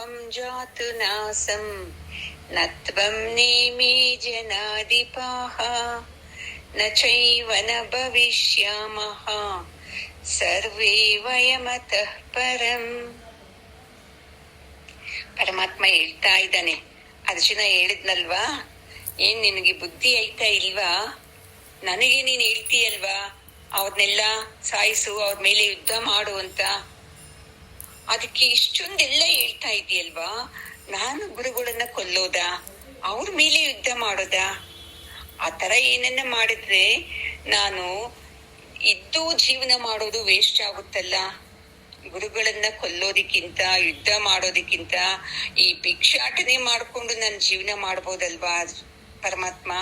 ನಾಹಂ ಜಾತು ನಾಸಂ ನ ತ್ವಂ ನೇಮೇ ಜನಾಧಿಪಾಃ ನ ಚೈವ ನ ಭವಿಷ್ಯಾಮಃ ಸರ್ವೇ ವಯಮತಃ ಪರಂ. ಪರಮಾತ್ಮ ಹೇಳ್ತಾ ಇದ್ದಾನೆ. ಅರ್ಜುನ ಹೇಳಿದ್ನಲ್ವಾ, ಏನ್ ನಿನಗೆ ಬುದ್ಧಿ ಐತಾ ಇಲ್ವಾ? ನನಗೆ ನೀನ್ ಹೇಳ್ತೀಯಲ್ವಾ ಅವ್ರನ್ನೆಲ್ಲ ಸಾಯಿಸು, ಅವ್ರ ಮೇಲೆ ಯುದ್ಧ ಮಾಡು ಅಂತ. ಅದಕ್ಕೆ ಇಷ್ಟೊಂದೆಲ್ಲ ಹೇಳ್ತಾ ಇದೆಯಲ್ವಾ, ನಾನು ಗುರುಗಳನ್ನ ಕೊಲ್ಲೋದಾ, ಅವ್ರ ಮೇಲೆ ಯುದ್ಧ ಮಾಡೋದಾ? ಆ ತರ ಏನನ್ನ ಮಾಡಿದ್ರೆ ನಾನು ಇದ್ದು ಜೀವನ ಮಾಡೋದು ವೇಸ್ಟ್ ಆಗುತ್ತಲ್ಲ. ಗುರುಗಳನ್ನ ಕೊಲ್ಲೋದಿಕ್ಕಿಂತ, ಯುದ್ಧ ಮಾಡೋದಕ್ಕಿಂತ ಈ ಭಿಕ್ಷಾಟನೆ ಮಾಡ್ಕೊಂಡು ನಾನು ಜೀವನ ಮಾಡ್ಬೋದಲ್ವಾ ಪರಮಾತ್ಮ?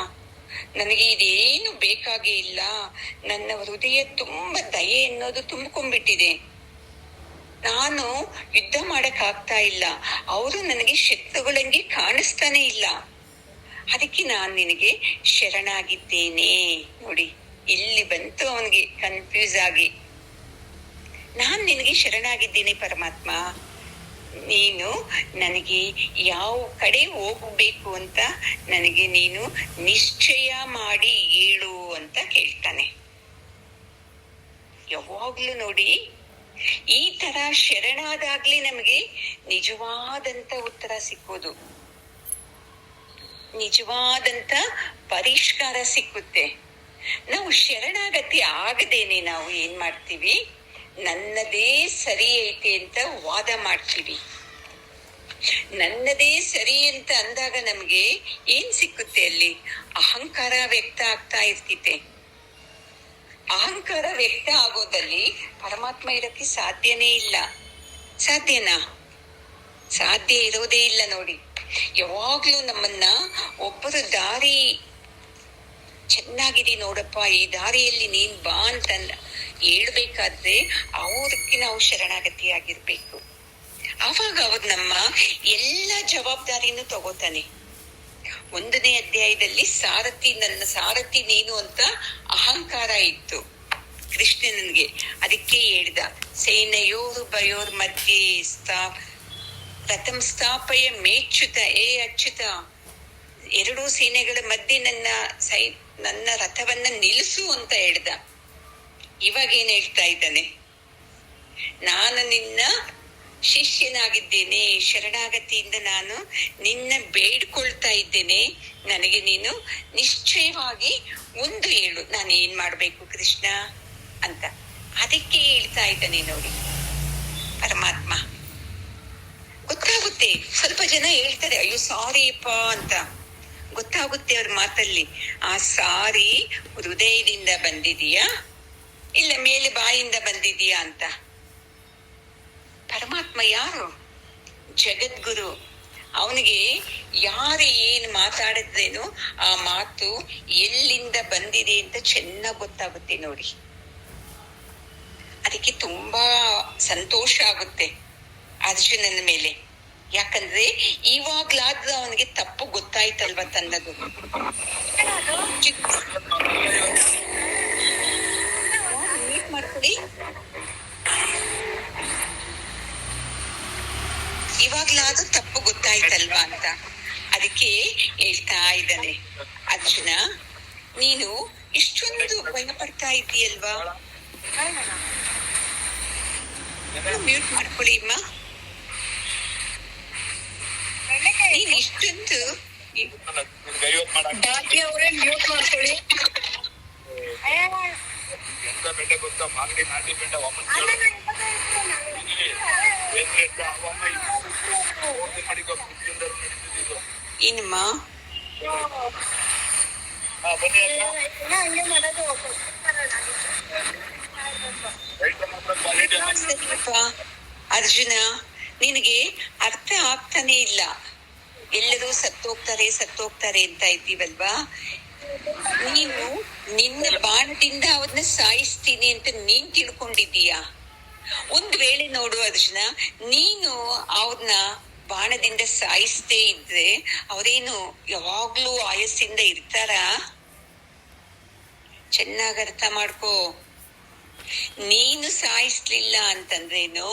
ನನಗೆ ಇದೇನು ಬೇಕಾಗೇ ಇಲ್ಲ. ನನ್ನ ಹೃದಯ ತುಂಬಾ ದಯೆ ಅನ್ನೋದು ತುಂಬಿಕೊಂಡ್ಬಿಟ್ಟಿದೆ. ನಾನು ಯುದ್ಧ ಮಾಡಕ್ ಆಗ್ತಾ ಇಲ್ಲ. ಅವರು ನನಗೆ ಶತ್ರುಗಳಂಗೆ ಕಾಣಿಸ್ತಾನೆ ಇಲ್ಲ. ಅದಕ್ಕೆ ನಾನು ನಿನಗೆ ಶರಣಾಗಿದ್ದೇನೆ. ನೋಡಿ, ಇಲ್ಲಿ ಬಂತು ಅವನಿಗೆ ಕನ್ಫ್ಯೂಸ್ ಆಗಿ. ನಾನ್ ನಿನಗೆ ಶರಣಾಗಿದ್ದೇನೆ ಪರಮಾತ್ಮ. ನೀನು ನನಗೆ ಯಾವ ಕಡೆ ಹೋಗ್ಬೇಕು ಅಂತ ನನಗೆ ನೀನು ನಿಶ್ಚಯ ಮಾಡಿ ಹೇಳು ಅಂತ ಕೇಳ್ತಾನೆ. ಯಾವಾಗ್ಲೂ ನೋಡಿ, ಈ ತರ ಶರಣಾದಾಗ್ಲೇ ನಮಗೆ ನಿಜವಾದಂತ ಉತ್ತರ ಸಿಕ್ಕೋದು, ನಿಜವಾದಂತ ಪರಿಷ್ಕಾರ ಸಿಕ್ಕುತ್ತೆ. ನಾವು ಶರಣಾಗತಿ ಆಗದೇನೆ ನಾವು ಏನ್ ಮಾಡ್ತೀವಿ, ನನ್ನದೇ ಸರಿ ಐತೆ ಅಂತ ವಾದ ಮಾಡ್ತೀವಿ. ನನ್ನದೇ ಸರಿ ಅಂತ ಅಂದಾಗ ನಮ್ಗೆ ಏನ್ ಸಿಕ್ಕುತ್ತೆ? ಅಲ್ಲಿ ಅಹಂಕಾರ ವ್ಯಕ್ತ ಆಗ್ತಾ ಇರ್ತಿತೆ. ಅಹಂಕಾರ ವ್ಯಕ್ತ ಆಗೋದಲ್ಲಿ ಪರಮಾತ್ಮ ಇರಕ್ಕೆ ಸಾಧ್ಯನೇ ಇಲ್ಲ. ಸಾಧ್ಯನಾ? ಸಾಧ್ಯ ಇರೋದೇ ಇಲ್ಲ. ನೋಡಿ, ಯಾವಾಗ್ಲೂ ನಮ್ಮನ್ನ ಒಬ್ಬರು ದಾರಿ ಚೆನ್ನಾಗಿದೆ ನೋಡಪ್ಪ, ಈ ದಾರಿಯಲ್ಲಿ ನೀನ್ ಬಾ ಅಂತ ಹೇಳ್ಬೇಕಾದ್ರೆ ಅವ್ರಕ್ಕೆ ನಾವು ಶರಣಾಗತಿ ಆಗಿರ್ಬೇಕು. ಆವಾಗ ಅವ್ರು ನಮ್ಮ ಎಲ್ಲ ಜವಾಬ್ದಾರಿನೂ ತಗೋತಾನೆ. 1ನೇ ಅಧ್ಯಾಯದಲ್ಲಿ ಸಾರಥಿ, ನನ್ನ ಸಾರಥಿ ನೀನು ಅಂತ ಅಹಂಕಾರ ಇತ್ತು ಕೃಷ್ಣನಿಗೆ. ಅದಕ್ಕೆ ಹೇಳ್ದ, ಸೇನೆಯೋರು ಭಯೋರ್ ಮಧ್ಯೆ ರಥಂ ಸ್ಥಾಪಯ ಮೇಚ್ಯುತ, ಏ ಅಚ್ಯುತ, 2 ಸೇನೆಗಳ ಮಧ್ಯೆ ನನ್ನ ರಥವನ್ನ ನಿಲ್ಲಿಸು ಅಂತ ಹೇಳ್ದ. ಇವಾಗ ಏನ್ ಹೇಳ್ತಾ ಇದ್ದಾನೆ? ನಾನು ನಿನ್ನ ಶಿಷ್ಯನಾಗಿದ್ದೇನೆ, ಶರಣಾಗತಿಯಿಂದ ನಾನು ನಿನ್ನ ಬೇಡ್ಕೊಳ್ತಾ ಇದ್ದೇನೆ. ನನಗೆ ನೀನು ನಿಶ್ಚಯವಾಗಿ ಒಂದು ಹೇಳು, ನಾನು ಏನ್ ಮಾಡ್ಬೇಕು ಕೃಷ್ಣ ಅಂತ. ಅದಕ್ಕೆ ಹೇಳ್ತಾ ಇದ್ದಾನೆ ನೋಡಿ ಪರಮಾತ್ಮ. ಗೊತ್ತಾಗುತ್ತೆ, ಸ್ವಲ್ಪ ಜನ ಹೇಳ್ತಾರೆ ಅಯ್ಯೋ ಸಾರಿ ಅಪ್ಪ ಅಂತ. ಗೊತ್ತಾಗುತ್ತೆ ಅವ್ರ ಮಾತಲ್ಲಿ, ಆ ಸಾರಿ ಹೃದಯದಿಂದ ಬಂದಿದೀಯಾ ಇಲ್ಲ ಮೇಲೆ ಬಾಯಿಂದ ಬಂದಿದೀಯಾ ಅಂತ. ಪರಮಾತ್ಮ ಯಾರು? ಜಗದ್ಗುರು. ಅವನಿಗೆ ಯಾರು ಏನ್ ಮಾತಾಡಿದ್ರೇನು ಆ ಮಾತು ಎಲ್ಲಿಂದ ಬಂದಿದೆ ಅಂತ ಚೆನ್ನಾಗ್ ಗೊತ್ತಾಗುತ್ತೆ ನೋಡಿ. ಅದಕ್ಕೆ ತುಂಬಾ ಸಂತೋಷ ಆಗುತ್ತೆ ಅರ್ಜುನನ ಮೇಲೆ. ಯಾಕಂದ್ರೆ ಇವಾಗ್ಲಾದ್ರೂ ಅವನಿಗೆ ತಪ್ಪು ಗೊತ್ತಾಯ್ತಲ್ವ ತನ್ನದು. ಮಾಡ್ಕೊಡಿ, ಇವಾಗ್ಲಾದ್ರೂ ತಪ್ಪು ಗೊತ್ತಾಯ್ತಲ್ವಾ ಅಂತ. ಅದಕ್ಕೆ ಹೇಳ್ತಾ ಇದ್ದಾನೆ, ಅರ್ಜುನ ನೀನು ಇಷ್ಟೊಂದು ಭಯ ಪಡ್ತಾ ಇದ್ದೀಯಲ್ವಾ? ಮ್ಯೂಟ್ ಮಾಡ್ಕೊಳ್ಳಿ ಅಮ್ಮ. ನೀನ್ ಇಷ್ಟೊಂದು ಏನಮ್ಮ ಅರ್ಜುನ, ನಿನಗೆ ಅರ್ಥ ಆಗ್ತಾನೆ ಇಲ್ಲ. ಎಲ್ಲರೂ ಸತ್ತೋಗ್ತಾರೆ ಅಂತ ಇದ್ದೀವಲ್ವಾ? ನೀನು ನಿನ್ನ ಬಾಣದಿಂದ ಅವನ್ನ ಸಾಯಿಸ್ತೀನಿ ಅಂತ ನೀನ್ ತಿಳ್ಕೊಂಡಿದ್ದೀಯಾ? ಒಂದ್ ವೇಳೆ ನೋಡು ಅರ್ಜುನ, ನೀನು ಅವ್ರನ್ನ ಬಾಣದಿಂದ ಸಾಯಿಸದೇ ಇದ್ರೆ ಅವ್ರೇನು ಯಾವಾಗ್ಲೂ ಆಯಸ್ಸಿಂದ ಇರ್ತಾರ? ಚೆನ್ನಾಗ್ ಅರ್ಥ ಮಾಡ್ಕೋ. ನೀನು ಸಾಯಿಸ್ಲಿಲ್ಲ ಅಂತಂದ್ರೇನು,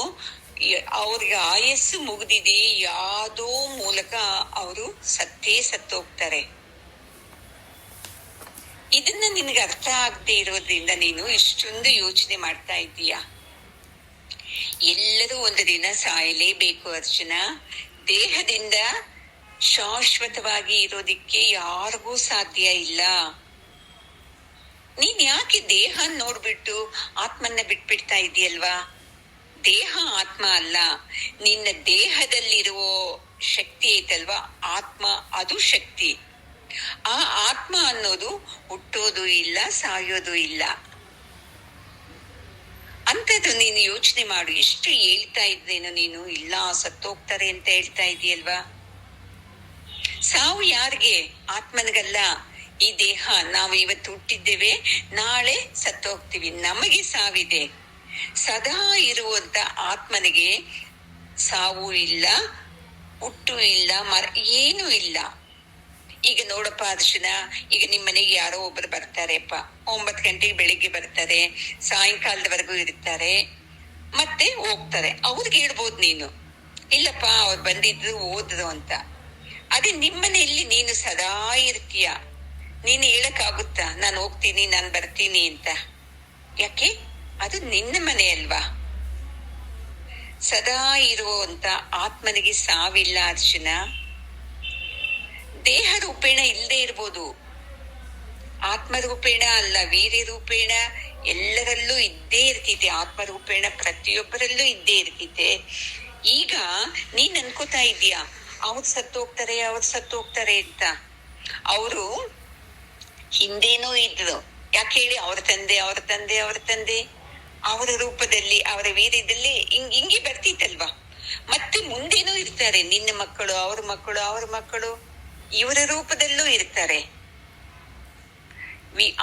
ಅವ್ರಿಗೆ ಆಯಸ್ಸು ಮುಗ್ದಿದೆ, ಯಾವುದೋ ಮೂಲಕ ಅವರು ಸತ್ತೋಗ್ತಾರೆ. ಇದನ್ನ ನಿನಗೆ ಅರ್ಥ ಆಗದೆ ಇರೋದ್ರಿಂದ ನೀನು ಇಷ್ಟೊಂದು ಯೋಚನೆ ಮಾಡ್ತಾ ಇದ್ದೀಯ. ಎಲ್ಲರೂ ಒಂದು ದಿನ ಸಾಯಲೇಬೇಕು ಅರ್ಜುನ. ದೇಹದಿಂದ ಶಾಶ್ವತವಾಗಿ ಇರೋದಿಕ್ಕೆ ಯಾರಿಗೂ ಸಾಧ್ಯ ಇಲ್ಲ. ನೀನ್ ಯಾಕೆ ದೇಹ ನೋಡ್ಬಿಟ್ಟು ಆತ್ಮನ್ನ ಬಿಟ್ಬಿಡ್ತಾ ಇದೆಯಲ್ವಾ? ದೇಹ ಆತ್ಮ ಅಲ್ಲ, ನಿನ್ನ ದೇಹದಲ್ಲಿರುವ ಶಕ್ತಿ ಐತಲ್ವಾ ಆತ್ಮ, ಅದು ಶಕ್ತಿ. ಆ ಆತ್ಮ ಅನ್ನೋದು ಹುಟ್ಟೋದು ಇಲ್ಲ, ಸಾಯೋದು ಇಲ್ಲ. ಅಂತದ್ದು ನೀನು ಯೋಚನೆ ಮಾಡು. ಎಷ್ಟು ಹೇಳ್ತಾ ಇದ್ದೇನೋ ನೀನು, ಇಲ್ಲ ಸತ್ತೋಗ್ತಾರೆ ಅಂತ ಹೇಳ್ತಾ ಇದೆಯಲ್ವಾ? ಸಾವು ಯಾರಿಗೆ? ಆತ್ಮನಿಗಲ್ಲ. ಈ ದೇಹ, ನಾವು ಇವತ್ತು ಹುಟ್ಟಿದ್ದೇವೆ, ನಾಳೆ ಸತ್ತೋಗ್ತೀವಿ, ನಮಗೆ ಸಾವಿದೆ. ಸದಾ ಇರುವಂತ ಆತ್ಮನಿಗೆ ಸಾವು ಇಲ್ಲ, ಹುಟ್ಟು ಇಲ್ಲ, ಏನೂ ಇಲ್ಲ. ಈಗ ನೋಡಪ್ಪ ಅರ್ಜುನ, ಈಗ ನಿಮ್ ಮನೆಗೆ ಯಾರೋ ಒಬ್ರು ಬರ್ತಾರೆಪ್ಪ, 9 ಗಂಟೆಗೆ ಬೆಳಿಗ್ಗೆ ಬರ್ತಾರೆ, ಸಾಯಂಕಾಲದವರೆಗೂ ಇರ್ತಾರೆ, ಮತ್ತೆ ಹೋಗ್ತಾರೆ. ಅವ್ರಿಗೆ ಹೇಳ್ಬೋದು ನೀನು, ಇಲ್ಲಪ್ಪ ಅವ್ರು ಬಂದಿದ್ರು ಓದ್ರು ಅಂತ. ಅದೇ ನಿಮ್ಮನೆಯಲ್ಲಿ ನೀನು ಸದಾ ಇರ್ತೀಯ, ನೀನು ಹೇಳಕ್ಕಾಗುತ್ತಾ ನಾನು ಹೋಗ್ತೀನಿ, ನಾನು ಬರ್ತೀನಿ ಅಂತ? ಯಾಕೆ? ಅದು ನಿನ್ನ ಮನೆ ಅಲ್ವಾ? ಸದಾ ಇರುವಂತ ಆತ್ಮನಿಗೆ ಸಾವಿಲ್ಲ ಅರ್ಜುನ. ದೇಹ ರೂಪೇಣ ಇಲ್ಲದೆ ಇರ್ಬೋದು, ಆತ್ಮರೂಪೇಣ ಅಲ್ಲ, ವೀರ್ಯ ರೂಪೇಣ ಎಲ್ಲರಲ್ಲೂ ಇದ್ದೇ ಇರ್ತಿದೆ. ಆತ್ಮರೂಪೇಣ ಪ್ರತಿಯೊಬ್ಬರಲ್ಲೂ ಇದ್ದೇ ಇರ್ತಿದೆ. ಈಗ ನೀನ್ ಅನ್ಕೋತಾ ಇದೀಯ ಅವ್ರು ಸತ್ತೋಗ್ತಾರೆ ಅಂತ. ಅವರು ಹಿಂದೇನೂ ಇದ್ರು. ಯಾಕೆ ಹೇಳಿ? ಅವ್ರ ತಂದೆ ಅವರ ರೂಪದಲ್ಲಿ, ಅವರ ವೀರ್ಯದಲ್ಲಿ ಹಿಂಗೆ ಬರ್ತಿತ್ತಲ್ವಾ? ಮತ್ತೆ ಮುಂದೇನೂ ಇರ್ತಾರೆ, ನಿನ್ನ ಮಕ್ಕಳು, ಅವ್ರ ಮಕ್ಕಳು ಇವರ ರೂಪದಲ್ಲೂ ಇರ್ತಾರೆ.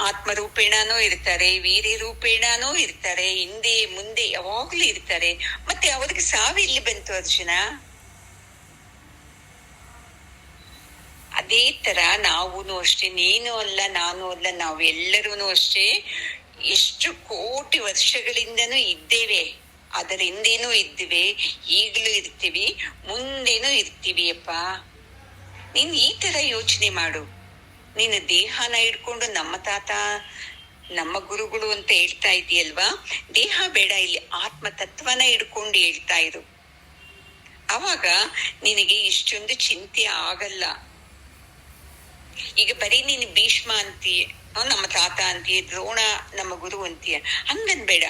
ಆತ್ಮ ರೂಪೇಣನೂ ಇರ್ತಾರೆ, ವೀರ್ಯ ರೂಪೇಣನೂ ಇರ್ತಾರೆ, ಹಿಂದೆ ಮುಂದೆ ಯಾವಾಗ್ಲೂ ಇರ್ತಾರೆ. ಮತ್ತೆ ಅವ್ರಿಗೆ ಸಾವಿಲ್ಲಿ ಬಂತು ಅರ್ಜುನ? ಅದೇ ತರ ನಾವೂನು ಅಷ್ಟೇ, ನೀನು ಅಲ್ಲ, ನಾನು ಅಲ್ಲ, ನಾವೆಲ್ಲರೂ ಅಷ್ಟೇ ಎಷ್ಟು ಕೋಟಿ ವರ್ಷಗಳಿಂದನೂ ಇದ್ದೇವೆ. ಅದರ ಹಿಂದೇನೂ ಇದ್ದೀವಿ, ಈಗಲೂ ಇರ್ತೀವಿ, ಮುಂದೇನೂ ಇರ್ತೀವಿ ಅಪ್ಪ. ನೀನ್ ಈ ತರ ಯೋಚನೆ ಮಾಡು. ನೀನು ದೇಹನ ಹಿಡ್ಕೊಂಡು ನಮ್ಮ ತಾತ, ನಮ್ಮ ಗುರುಗಳು ಅಂತ ಹೇಳ್ತಾ ಇದೀಯಲ್ವಾ? ದೇಹ ಬೇಡ, ಇಲ್ಲಿ ಆತ್ಮ ತತ್ವನ ಹಿಡ್ಕೊಂಡು ಹೇಳ್ತಾ ಇರು. ಅವಾಗ ನಿನಗೆ ಇಷ್ಟೊಂದು ಚಿಂತೆ ಆಗಲ್ಲ. ಈಗ ಬರೀ ನೀನು ಭೀಷ್ಮ ಅಂತೀಯ, ನಮ್ಮ ತಾತ ಅಂತೀಯ, ದ್ರೋಣ ನಮ್ಮ ಗುರು ಅಂತೀಯ, ಹಂಗನ್ಬೇಡ.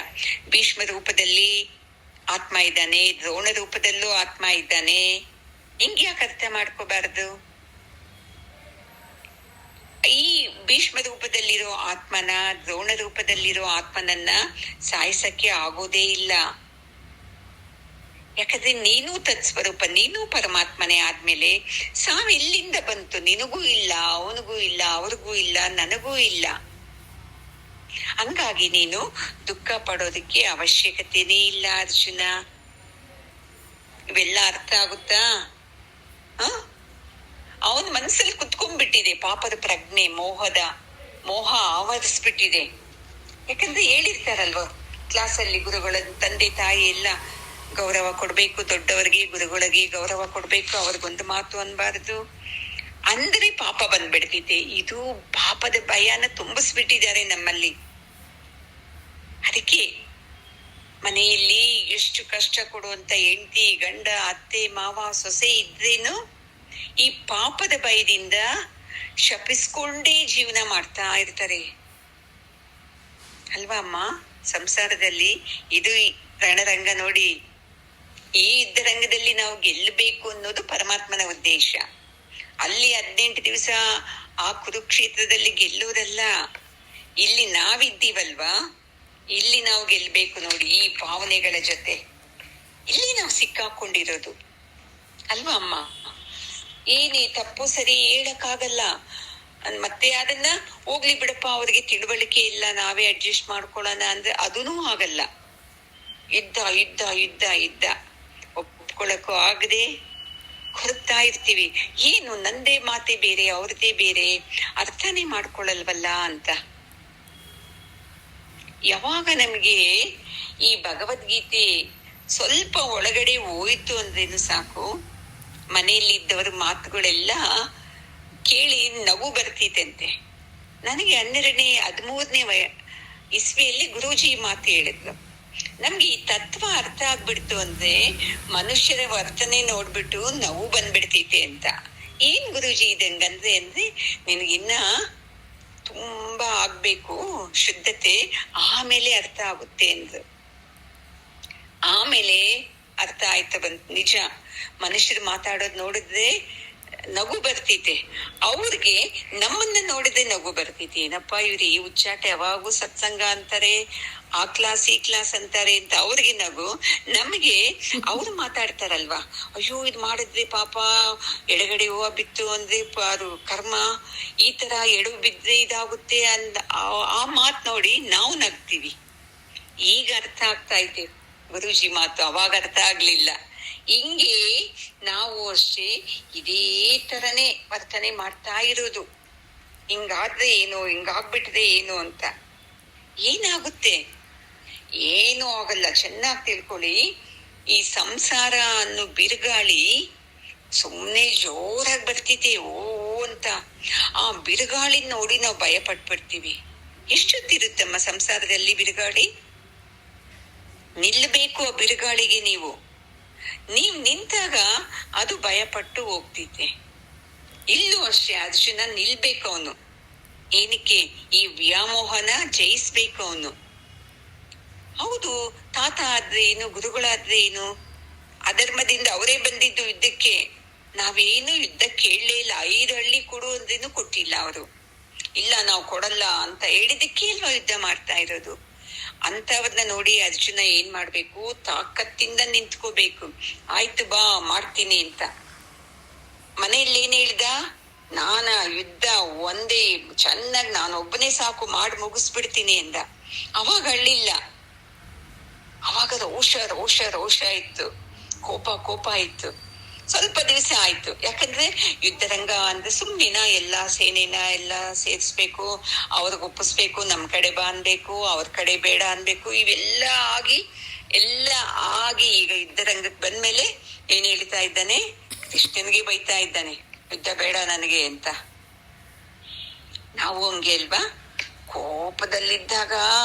ಭೀಷ್ಮ ರೂಪದಲ್ಲಿ ಆತ್ಮ ಇದ್ದಾನೆ, ದ್ರೋಣ ರೂಪದಲ್ಲೂ ಆತ್ಮ ಇದ್ದಾನೆ. ಹಿಂಗೆ ಯಾಕೆ ಅರ್ಥ ಮಾಡ್ಕೋಬಾರದು? ಈ ಭೀಷ್ಮ ರೂಪದಲ್ಲಿರೋ ಆತ್ಮನ, ದ್ರೋಣ ರೂಪದಲ್ಲಿರೋ ಆತ್ಮನನ್ನ ಸಾಯಿಸಕ್ಕೆ ಆಗೋದೇ ಇಲ್ಲ. ಯಾಕಂದ್ರೆ ನೀನು ತತ್ಸ್ವರೂಪ, ನೀನು ಪರಮಾತ್ಮನೇ ಆದ್ಮೇಲೆ ಸಾವು ಎಲ್ಲಿಂದ ಬಂತು? ನಿನಗೂ ಇಲ್ಲ, ಅವನಿಗೂ ಇಲ್ಲ, ಅವ್ರಿಗೂ ಇಲ್ಲ, ನನಗೂ ಇಲ್ಲ. ಹಂಗಾಗಿ ನೀನು ದುಃಖ ಪಡೋದಕ್ಕೆ ಅವಶ್ಯಕತೆನೇ ಇಲ್ಲ ಅರ್ಜುನ. ಇವೆಲ್ಲ ಅರ್ಥ ಆಗುತ್ತಾ? ಅವನ್ ಮನಸ್ಸಲ್ಲಿ ಕುತ್ಕೊಂಡ್ಬಿಟ್ಟಿದೆ ಪಾಪದ ಪ್ರಜ್ಞೆ, ಮೋಹ ಆವರಿಸ್ಬಿಟ್ಟಿದೆ. ಯಾಕಂದ್ರೆ ಹೇಳಿರ್ತಾರಲ್ವ ಕ್ಲಾಸಲ್ಲಿ, ಗುರುಗಳ ತಂದೆ ತಾಯಿ ಎಲ್ಲ ಗೌರವ ಕೊಡ್ಬೇಕು, ದೊಡ್ಡವರಿಗೆ ಗುರುಗಳಿಗೆ ಗೌರವ ಕೊಡ್ಬೇಕು, ಅವ್ರಿಗೊಂದು ಮಾತು ಅನ್ಬಾರದು ಅಂದ್ರೆ ಪಾಪ ಬಂದ್ಬಿಡ್ತಿದೆ. ಇದು ಪಾಪದ ಭಯನ ತುಂಬಿಸ್ಬಿಟ್ಟಿದ್ದಾರೆ ನಮ್ಮಲ್ಲಿ. ಅದಕ್ಕೆ ಮನೆಯಲ್ಲಿ ಎಷ್ಟು ಕಷ್ಟ ಕೊಡುವಂತ ಹೆಂಡತಿ, ಗಂಡ, ಅತ್ತೆ, ಮಾವ, ಸೊಸೆ ಇದ್ರೇನು ಈ ಪಾಪದ ಭಯದಿಂದ ಶಪಿಸ್ಕೊಂಡೇ ಜೀವನ ಮಾಡ್ತಾ ಇರ್ತಾರೆ ಅಲ್ವಾ ಅಮ್ಮ? ಸಂಸಾರದಲ್ಲಿ ಇದು ರಣರಂಗ ನೋಡಿ. ಈ ಯುದ್ಧ ರಂಗದಲ್ಲಿ ನಾವು ಗೆಲ್ಲಬೇಕು ಅನ್ನೋದು ಪರಮಾತ್ಮನ ಉದ್ದೇಶ. ಅಲ್ಲಿ 18 ದಿವಸ ಆ ಕುರುಕ್ಷೇತ್ರದಲ್ಲಿ ಗೆಲ್ಲುವುದಲ್ಲ, ಇಲ್ಲಿ ನಾವಿದ್ದೀವಲ್ವಾ, ಇಲ್ಲಿ ನಾವು ಗೆಲ್ಬೇಕು ನೋಡಿ. ಈ ಭಾವನೆಗಳ ಜೊತೆ ಇಲ್ಲಿ ನಾವು ಸಿಕ್ಕಾಕೊಂಡಿರೋದು ಅಲ್ವಾ ಅಮ್ಮ? ಏನೇ ತಪ್ಪು ಸರಿ ಹೇಳಕ್ಕಾಗಲ್ಲ. ಮತ್ತೆ ಅದನ್ನ ಹೋಗ್ಲಿ ಬಿಡಪ್ಪ, ಅವ್ರಿಗೆ ತಿಳುವಳಿಕೆ ಇಲ್ಲ, ನಾವೇ ಅಡ್ಜಸ್ಟ್ ಮಾಡ್ಕೊಳ್ಳೋಣ ಅಂದ್ರೆ ಅದೂ ಆಗಲ್ಲ. ಯುದ್ಧ ಒಪ್ಕೊಳಕ್ಕೂ ಆಗದೆ ಕೊರಗ್ತಾ ಇರ್ತೀವಿ. ಏನು ನಂದೇ ಮಾತೆ ಬೇರೆ, ಅವ್ರದೇ ಬೇರೆ, ಅರ್ಥನೇ ಮಾಡ್ಕೊಳ್ಳಲ್ವಲ್ಲ ಅಂತ. ಯಾವಾಗ ನಮ್ಗೆ ಈ ಭಗವದ್ಗೀತೆ ಸ್ವಲ್ಪ ಒಳಗಡೆ ಹೋಯ್ತು ಅಂದ್ರೇನು ಸಾಕು, ಮನೆಯಲ್ಲಿ ಇದ್ದವರ ಮಾತುಗಳೆಲ್ಲ ಕೇಳಿ ನಗು ಬರ್ತಿತ್ತಂತೆ. ನನಗೆ 13ನೇ ಇಸ್ವಿಯಲ್ಲಿ ಗುರೂಜಿ ಮಾತು ಹೇಳಿದ್ರು. ನಮ್ಗೆ ಈ ತತ್ವ ಅರ್ಥ ಆಗ್ಬಿಡ್ತು ಅಂದ್ರೆ ಮನುಷ್ಯರ ವರ್ತನೆ ನೋಡ್ಬಿಟ್ಟು ನಗು ಬಂದ್ಬಿಡ್ತೈತೆ ಅಂತ. ಏನ್ ಗುರೂಜಿ ಇದಂಗಂದ್ರೆ ಅಂದ್ರೆ ನಿನಗಿನ್ನ ತುಂಬಾ ಆಗ್ಬೇಕು ಶುದ್ಧತೆ, ಆಮೇಲೆ ಅರ್ಥ ಆಗುತ್ತೆ ಅಂದ್ರು. ಆಮೇಲೆ ಅರ್ಥ ಆಯ್ತಾ ಬಂತು. ನಿಜ, ಮನುಷ್ಯರು ಮಾತಾಡೋದ್ ನೋಡಿದ್ರೆ ನಗು ಬರ್ತೈತೆ, ಅವ್ರಿಗೆ ನಮ್ಮನ್ನ ನೋಡಿದ್ರೆ ನಗು ಬರ್ತೈತಿ. ಏನಪ್ಪಾ ಇವ್ರು ಈ ಉಚ್ಚಾಟ ಯಾವಾಗೂ ಸತ್ಸಂಗ ಅಂತಾರೆ, ಆ ಕ್ಲಾಸ್ ಈ ಕ್ಲಾಸ್ ಅಂತಾರೆ ಅಂತ ಅವ್ರಿಗೆ ನಗು. ನಮ್ಗೆ ಅವ್ರು ಮಾತಾಡ್ತಾರಲ್ವಾ, ಅಯ್ಯೋ ಇದ್ ಮಾಡಿದ್ರಿ ಪಾಪ, ಎಡಗಡೆ ಹೂವ ಬಿತ್ತು ಅಂದ್ರೆ ಅದು ಕರ್ಮ, ಈ ತರ ಎಡು ಬಿದ್ರೆ ಇದಾಗುತ್ತೆ ಅಂದ ಆ ಮಾತ್ ನೋಡಿ ನಾವು ನಗ್ತೀವಿ. ಈಗ ಅರ್ಥ ಆಗ್ತಾ ಐತೆ ಗುರೂಜಿ ಮಾತು, ಅವಾಗ ಅರ್ಥ ಆಗ್ಲಿಲ್ಲ. ಹಿಂಗೆ ನಾವು ಅಷ್ಟೇ ಇದೇ ತರನೇ ವರ್ತನೆ ಮಾಡ್ತಾ ಇರೋದು. ಹಿಂಗಾದ್ರೆ ಏನು, ಹಿಂಗಾಗ್ಬಿಟ್ರೆ ಏನು ಅಂತ. ಏನಾಗುತ್ತೆ? ಏನೂ ಆಗಲ್ಲ, ಚೆನ್ನಾಗಿ ತಿಳ್ಕೊಳ್ಳಿ. ಈ ಸಂಸಾರ ಅನ್ನೋ ಬಿರುಗಾಳಿ ಸುಮ್ನೆ ಜೋರಾಗಿ ಬರ್ತಿದೆ ಓ ಅಂತ. ಆ ಬಿರುಗಾಳಿ ನೋಡಿ ನಾವು ಭಯ ಪಟ್ಬಿಡ್ತೀವಿ. ಎಷ್ಟೊತ್ತಿರುತ್ತಮ್ಮ ಸಂಸಾರದಲ್ಲಿ ಬಿರುಗಾಳಿ? ನಿಲ್ಬೇಕು ಆ ಬಿರುಗಾಳಿಗೆ. ನೀವು ನಿಂತಾಗ ಅದು ಭಯಪಟ್ಟು ಹೋಗ್ತಿದ್ದೆ. ಇಲ್ಲೂ ಅಷ್ಟೇ, ಅರ್ಜುನ ನಿಲ್ಬೇಕು ಅವನು. ಏನಕ್ಕೆ? ಈ ವ್ಯಾಮೋಹನ ಜಯಿಸ್ಬೇಕು ಅವನು. ಹೌದು, ತಾತ ಆದ್ರೆ ಏನು, ಗುರುಗಳಾದ್ರೆ ಏನು, ಅಧರ್ಮದಿಂದ ಅವರೇ ಬಂದಿದ್ದು ಯುದ್ಧಕ್ಕೆ. ನಾವೇನು ಯುದ್ಧ ಕೇಳಲೇ ಇಲ್ಲ. 5 ಹಳ್ಳಿ ಕೊಡು ಅಂದ್ರೇನು ಕೊಟ್ಟಿಲ್ಲ ಅವರು. ಇಲ್ಲ ನಾವು ಕೊಡಲ್ಲ ಅಂತ ಹೇಳಿದಕ್ಕೆ ಅಲ್ವಾ ಯುದ್ಧ ಮಾಡ್ತಾ ಇರೋದು. ಅಂತವ್ರನ್ನ ನೋಡಿ ಅರ್ಜುನ ಏನ್ ಮಾಡ್ಬೇಕು? ತಾಕತ್ತಿಂದ ನಿಂತ್ಕೋಬೇಕು. ಆಯ್ತು ಬಾ ಮಾಡ್ತೀನಿ ಅಂತ. ಮನೆಯಲ್ಲಿ ಏನ್ ಹೇಳ್ದ? ನಾನ ಯುದ್ಧ ಒಂದೇ ಚೆನ್ನಾಗಿ ನಾನೊಬ್ಬನೇ ಸಾಕು ಮಾಡಿ ಮುಗಿಸ್ಬಿಡ್ತೀನಿ ಅಂದ. ಅವಾಗ ಅಳ್ಳಿಲ್ಲ, ಅವಾಗ ರೋಷ ರೋಷ ರೋಷ ಇತ್ತು, ಕೋಪ ಇತ್ತು. ಸ್ವಲ್ಪ ದಿವಸ ಆಯ್ತು. ಯಾಕಂದ್ರೆ ಯುದ್ಧರಂಗ ಅಂದ್ರೆ ಸುಮ್ಮಿನ ಎಲ್ಲಾ ಸೇನೆನ ಎಲ್ಲ ಸೇರಿಸ್ಬೇಕು, ಅವ್ರಿಗೆ ಒಪ್ಪಿಸ್ಬೇಕು, ನಮ್ ಕಡೆ ಬಾ ಅನ್ಬೇಕು, ಅವ್ರ ಕಡೆ ಬೇಡ ಅನ್ಬೇಕು. ಇವೆಲ್ಲ ಎಲ್ಲ ಆಗಿ ಈಗ ಯುದ್ಧರಂಗಕ್ಕೆ ಬಂದ್ಮೇಲೆ ಏನ್ ಹೇಳ್ತಾ ಇದ್ದಾನೆ? ಕೃಷ್ಣನ್ಗೆ ಬೈತಾ ಇದ್ದಾನೆ, ಯುದ್ಧ ಬೇಡ ನನಗೆ ಅಂತ. ನಾವು ಹಂಗೆ ಅಲ್ವಾ? ಕೋಪದಲ್ಲಿದ್ದಾಗ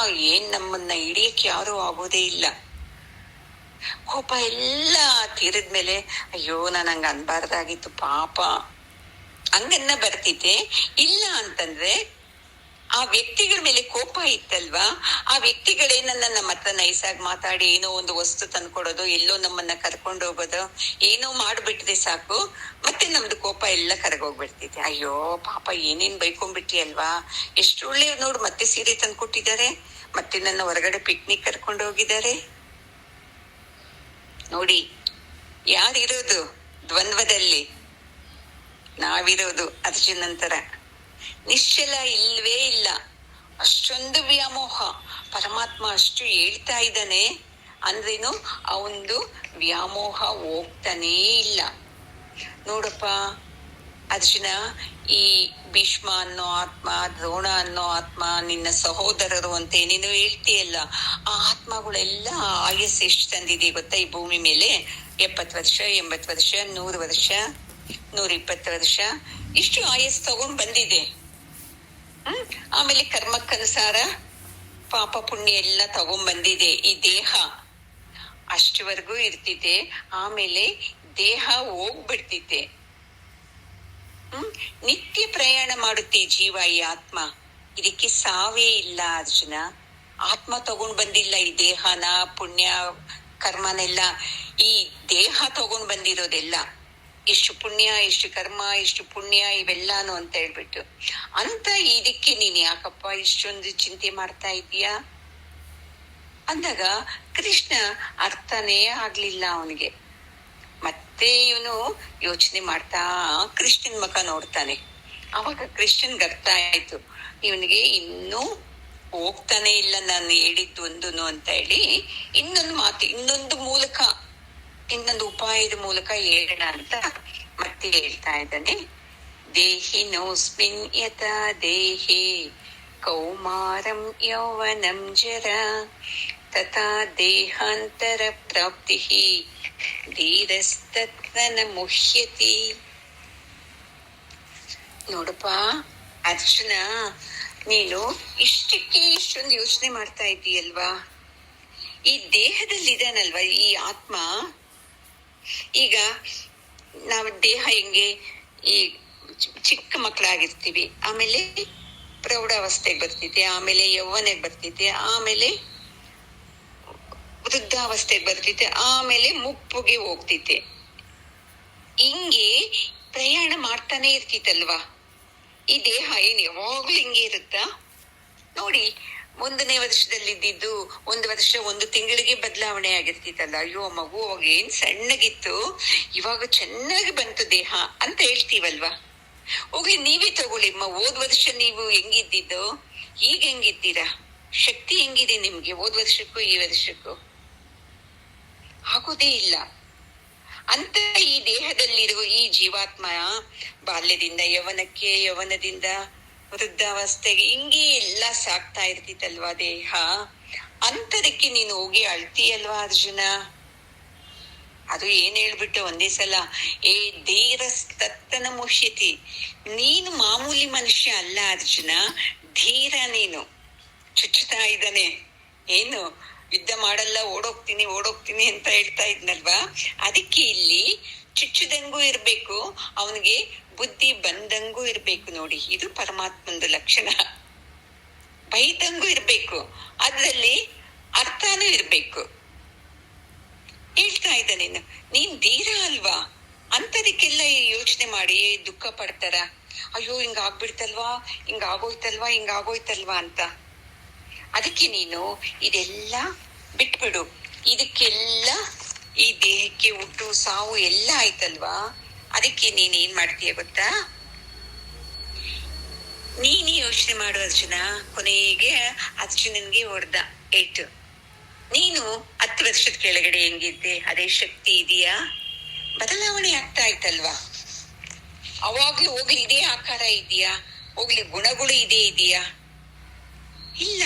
ಏನ್ ನಮ್ಮನ್ನ ಹಿಡಿಯಕ್ಕೆ ಯಾರು ಆಗೋದೇ ಇಲ್ಲ. ಕೋಪ ಎಲ್ಲ ತೀರಿದ್ಮೇಲೆ ಅಯ್ಯೋ ನಾನು ಹಂಗ ಅನ್ಬಾರ್ದಾಗಿತ್ತು ಪಾಪ ಹಂಗನ್ನ ಬರ್ತಿದ್ದೆ. ಇಲ್ಲ ಅಂತಂದ್ರೆ ಆ ವ್ಯಕ್ತಿಗಳ ಮೇಲೆ ಕೋಪ ಇತ್ತಲ್ವಾ, ಆ ವ್ಯಕ್ತಿಗಳೇ ನಮ್ಮ ಹತ್ರ ನೈಸಾಗಿ ಮಾತಾಡಿ ಏನೋ ಒಂದು ವಸ್ತು ತಂದ್ಕೊಡೋದು, ಎಲ್ಲೋ ನಮ್ಮನ್ನ ಕರ್ಕೊಂಡು ಹೋಗೋದು, ಏನೋ ಮಾಡ್ಬಿಟ್ರೆ ಸಾಕು, ಮತ್ತೆ ನಮ್ದು ಕೋಪ ಎಲ್ಲ ಕರಗೋಗ್ಬಿಡ್ತಿದೆ. ಅಯ್ಯೋ ಪಾಪ ಏನೇನ್ ಬೈಕೊಂಡ್ಬಿಟ್ಟಿ ಅಲ್ವಾ, ಎಷ್ಟು ಒಳ್ಳೆ ನೋಡು, ಮತ್ತೆ ಸೀರೆ ತಂದ್ಕೊಟ್ಟಿದ್ದಾರೆ, ಮತ್ತೆ ನನ್ನ ಹೊರಗಡೆ ಪಿಕ್ನಿಕ್ ಕರ್ಕೊಂಡು ಹೋಗಿದ್ದಾರೆ. ನೋಡಿ, ಯಾರಿರೋದು ದ್ವಂದ್ವದಲ್ಲಿ? ನಾವಿರೋದು ಅರ್ಜುನಂತರ. ನಿಶ್ಚಲ ಇಲ್ವೇ ಇಲ್ಲ. ಅಷ್ಟೊಂದು ವ್ಯಾಮೋಹ. ಪರಮಾತ್ಮ ಅಷ್ಟು ಹೇಳ್ತಾ ಇದ್ದಾನೆ ಅಂದ್ರೇನು ಅವಂದು ವ್ಯಾಮೋಹ ಹೋಗ್ತಾನೇ ಇಲ್ಲ. ನೋಡಪ್ಪ ಅರ್ಜುನ, ಈ ಭೀಷ್ಮ ಅನ್ನೋ ಆತ್ಮ, ದ್ರೋಣ ಅನ್ನೋ ಆತ್ಮ ನಿನ್ನ ಸಹೋದರರು ಅಂತ ಏನೇನೋ ಹೇಳ್ತೀಯಲ್ಲ, ಆ ಆತ್ಮಗಳೆಲ್ಲ ಆಯಸ್ ಎಷ್ಟು ತಂದಿದೆ ಗೊತ್ತಾ ಈ ಭೂಮಿ ಮೇಲೆ? 70 ವರ್ಷ, 80 ವರ್ಷ, 100 ವರ್ಷ, 120 ವರ್ಷ, ಇಷ್ಟು ಆಯಸ್ ತಗೊಂಡ್ ಬಂದಿದೆ. ಆಮೇಲೆ ಕರ್ಮಕ್ಕನುಸಾರ ಪಾಪ ಪುಣ್ಯ ಎಲ್ಲ ತಗೊಂಡ್ ಬಂದಿದೆ ಈ ದೇಹ. ಅಷ್ಟವರೆಗೂ ಇರ್ತಿದೆ, ಆಮೇಲೆ ದೇಹ ಹೋಗ್ಬಿಡ್ತಿದೆ. ನಿತ್ಯ ಪ್ರಯಾಣ ಮಾಡುತ್ತೆ ಜೀವ, ಈ ಆತ್ಮ. ಇದಕ್ಕೆ ಸಾವೇ ಇಲ್ಲ ಅರ್ಜುನ. ಆತ್ಮ ತಗೊಂಡ್ ಬಂದಿಲ್ಲ ಈ ದೇಹನ, ಪುಣ್ಯ ಕರ್ಮನೆಲ್ಲ. ಈ ದೇಹ ತಗೊಂಡ್ ಬಂದಿರೋದೆಲ್ಲ, ಇಷ್ಟು ಪುಣ್ಯ, ಇಷ್ಟು ಕರ್ಮ, ಇಷ್ಟು ಪುಣ್ಯ, ಇವೆಲ್ಲಾನು ಅಂತ ಹೇಳ್ಬಿಟ್ಟು. ಅಂತ ಇದಕ್ಕೆ ನೀನ್ ಯಾಕಪ್ಪ ಇಷ್ಟೊಂದು ಚಿಂತೆ ಮಾಡ್ತಾ ಇದೀಯಾ ಅಂದಾಗ ಕೃಷ್ಣ ಅರ್ಥನೇ ಆಗ್ಲಿಲ್ಲ ಅವನಿಗೆ. ಮತ್ತೆ ಇವನು ಯೋಚನೆ ಮಾಡ್ತಾ ಕೃಷ್ಣನ್ ಮುಖ ನೋಡ್ತಾನೆ. ಅವಾಗ ಕೃಷ್ಣನ್ಗೆ ಅರ್ಥ ಆಯ್ತು, ಇವನಿಗೆ ಇನ್ನೂ ಹೋಗ್ತಾನೆ ಇಲ್ಲ ನಾನು ಹೇಳಿದ್ದು ಒಂದೂನು ಅಂತ ಹೇಳಿ ಇನ್ನೊಂದು ಮಾತು, ಇನ್ನೊಂದು ಉಪಾಯದ ಮೂಲಕ ಹೇಳೋಣ ಅಂತ ಮತ್ತೆ ಹೇಳ್ತಾ ಇದ್ದಾನೆ. ದೇಹಿನೋಸ್ಮಿನ್ ಯಥಾ ದೇಹಿ ಕೌಮಾರಂ ಯೌವನಂ ಜರ ತಥಾ ದೇಹಾಂತರ ಪ್ರಾಪ್ತಿ ಧೀರಸ್ತತ್ನ ಮುಹ್ಯತಿ. ನೋಡಪ್ಪ ಅರ್ಜುನ, ನೀನು ಇಷ್ಟಕ್ಕೆ ಇಷ್ಟೊಂದು ಯೋಚನೆ ಮಾಡ್ತಾ ಇದ್ದೀಯಲ್ವಾ? ಈ ದೇಹದಲ್ಲಿ ಇದಾನಲ್ವಾ ಈ ಆತ್ಮ. ಈಗ ನಾವು ದೇಹ ಹೆಂಗೆ, ಈ ಚಿಕ್ಕ ಮಕ್ಕಳಾಗಿರ್ತೀವಿ, ಆಮೇಲೆ ಪ್ರೌಢಾವಸ್ಥೆಗೆ ಬರ್ತಿದ್ದೆ, ಆಮೇಲೆ ಯೌವನೆಗೆ ಬರ್ತಿದ್ದೆ, ಆಮೇಲೆ ವೃದ್ಧಾವಸ್ಥೆಗೆ ಬರ್ತಿದ್ದೆ, ಆಮೇಲೆ ಮುಪ್ಪುಗೆ ಹೋಗ್ತಿದ್ದೆ. ಹಿಂಗೆ ಪ್ರಯಾಣ ಮಾಡ್ತಾನೆ ಇರ್ತಿತ್ತಲ್ವಾ ಈ ದೇಹ. ಏನ್ ಯಾವಾಗ್ಲೂ ಹಿಂಗೆ ಇರುತ್ತಾ? ನೋಡಿ, 1ನೇ ವರ್ಷದಲ್ಲಿದ್ದು 1 ವರ್ಷ 1 ತಿಂಗಳಿಗೆ ಬದಲಾವಣೆ ಆಗಿರ್ತಿತ್ತಲ್ಲ. ಅಯ್ಯೋ ಮಗು ಅವಾಗ ಏನ್ ಸಣ್ಣಗಿತ್ತು, ಇವಾಗ ಚೆನ್ನಾಗಿ ಬಂತು ದೇಹ ಅಂತ ಹೇಳ್ತೀವಲ್ವಾ. ಹೋಗ್ಲಿ ನೀವೇ ತಗೊಳ್ಳಿ, ಹೋದ್ ವರ್ಷ ನೀವು ಹೆಂಗಿದ್ದಿದ್ದು, ಈಗ ಹೆಂಗಿದ್ದೀರಾ? ಶಕ್ತಿ ಹೆಂಗಿದೆ ನಿಮ್ಗೆ ಹೋದ್ ವರ್ಷಕ್ಕೂ ಈ ವರ್ಷಕ್ಕೂ? ಆಗೋದೇ ಇಲ್ಲ. ಅಂತ ಈ ದೇಹದಲ್ಲಿರುವ ಈ ಜೀವಾತ್ಮ ಬಾಲ್ಯದಿಂದ ಯೌವನಕ್ಕೆ, ಯೌವನದಿಂದ ವೃದ್ಧಾವಸ್ಥೆಗೆ ಹಿಂಗೆ ಎಲ್ಲ ಸಾಕ್ತಾ ಇರ್ತಿತ್ತಲ್ವಾ ದೇಹ. ಅಂತದಕ್ಕೆ ನೀನು ಹೋಗಿ ಅಳ್ತೀಯಲ್ವಾ ಅರ್ಜುನ? ಅದು ಏನ್ ಹೇಳ್ಬಿಟ್ಟು ಒಂದೇ ಸಲ, ಏ ಧೀರಸ್ತನ ಮುಷ್ಯತಿ. ನೀನು ಮಾಮೂಲಿ ಮನುಷ್ಯ ಅಲ್ಲ ಅರ್ಜುನ, ಧೀರ. ನೀನು ಚುಚ್ಚುತ್ತಾ ಇದ್ದಾನೆ. ಏನು ಯುದ್ಧ ಮಾಡಲ್ಲ, ಓಡೋಗ್ತೀನಿ ಓಡೋಗ್ತೀನಿ ಅಂತ ಹೇಳ್ತಾ ಇದ್ನಲ್ವಾ. ಅದಕ್ಕೆ ಇಲ್ಲಿ ಚುಚ್ಚುದಂಗೂ ಇರ್ಬೇಕು, ಅವನಿಗೆ ಬುದ್ಧಿ ಬಂದಂಗೂ ಇರ್ಬೇಕು. ನೋಡಿ, ಇದು ಪರಮಾತ್ಮಂದು ಲಕ್ಷಣ. ಬೈದಂಗೂ ಇರ್ಬೇಕು, ಅದ್ರಲ್ಲಿ ಅರ್ಥನೂ ಇರ್ಬೇಕು. ಹೇಳ್ತಾ ಇದ್ದ ನೀನ್ ಧೀರ ಅಲ್ವಾ? ಅಂತದಕ್ಕೆಲ್ಲ ಯೋಚನೆ ಮಾಡಿ ದುಃಖ ಪಡ್ತಾರ. ಅಯ್ಯೋ ಹಿಂಗ ಆಗ್ಬಿಡ್ತಲ್ವಾ, ಹಿಂಗ ಆಗೋಯ್ತಲ್ವಾ ಅಂತ. ಅದಕ್ಕೆ ನೀನು ಇದೆಲ್ಲ ಬಿಟ್ಬಿಡು. ಇದಕ್ಕೆಲ್ಲ ಈ ದೇಹಕ್ಕೆ ಹುಟ್ಟು ಸಾವು ಎಲ್ಲ ಆಯ್ತಲ್ವಾ. ಅದಕ್ಕೆ ನೀನ್ ಏನ್ ಮಾಡ್ತೀಯ ಗೊತ್ತಾ? ನೀನೇ ಯೋಚನೆ ಮಾಡು ಅರ್ಜುನ. ಕೊನೆಗೆ ಅರ್ಜುನನ್ಗೆ ಹೊಡ್ದ ಏಟು. ನೀನು 10 ವರ್ಷದ ಕೆಳಗಡೆ ಹೆಂಗಿದ್ದೆ, ಅದೇ ಶಕ್ತಿ ಇದೆಯಾ? ಬದಲಾವಣೆ ಆಗ್ತಾ ಇತ್ತಲ್ವಾ? ಅವಾಗ್ಲೂ ಹೋಗ್ಲಿ ಇದೇ ಆಕಾರ ಇದೆಯಾ? ಹೋಗ್ಲಿ ಗುಣಗಳು ಇದೆಯಾ? ಇಲ್ಲ.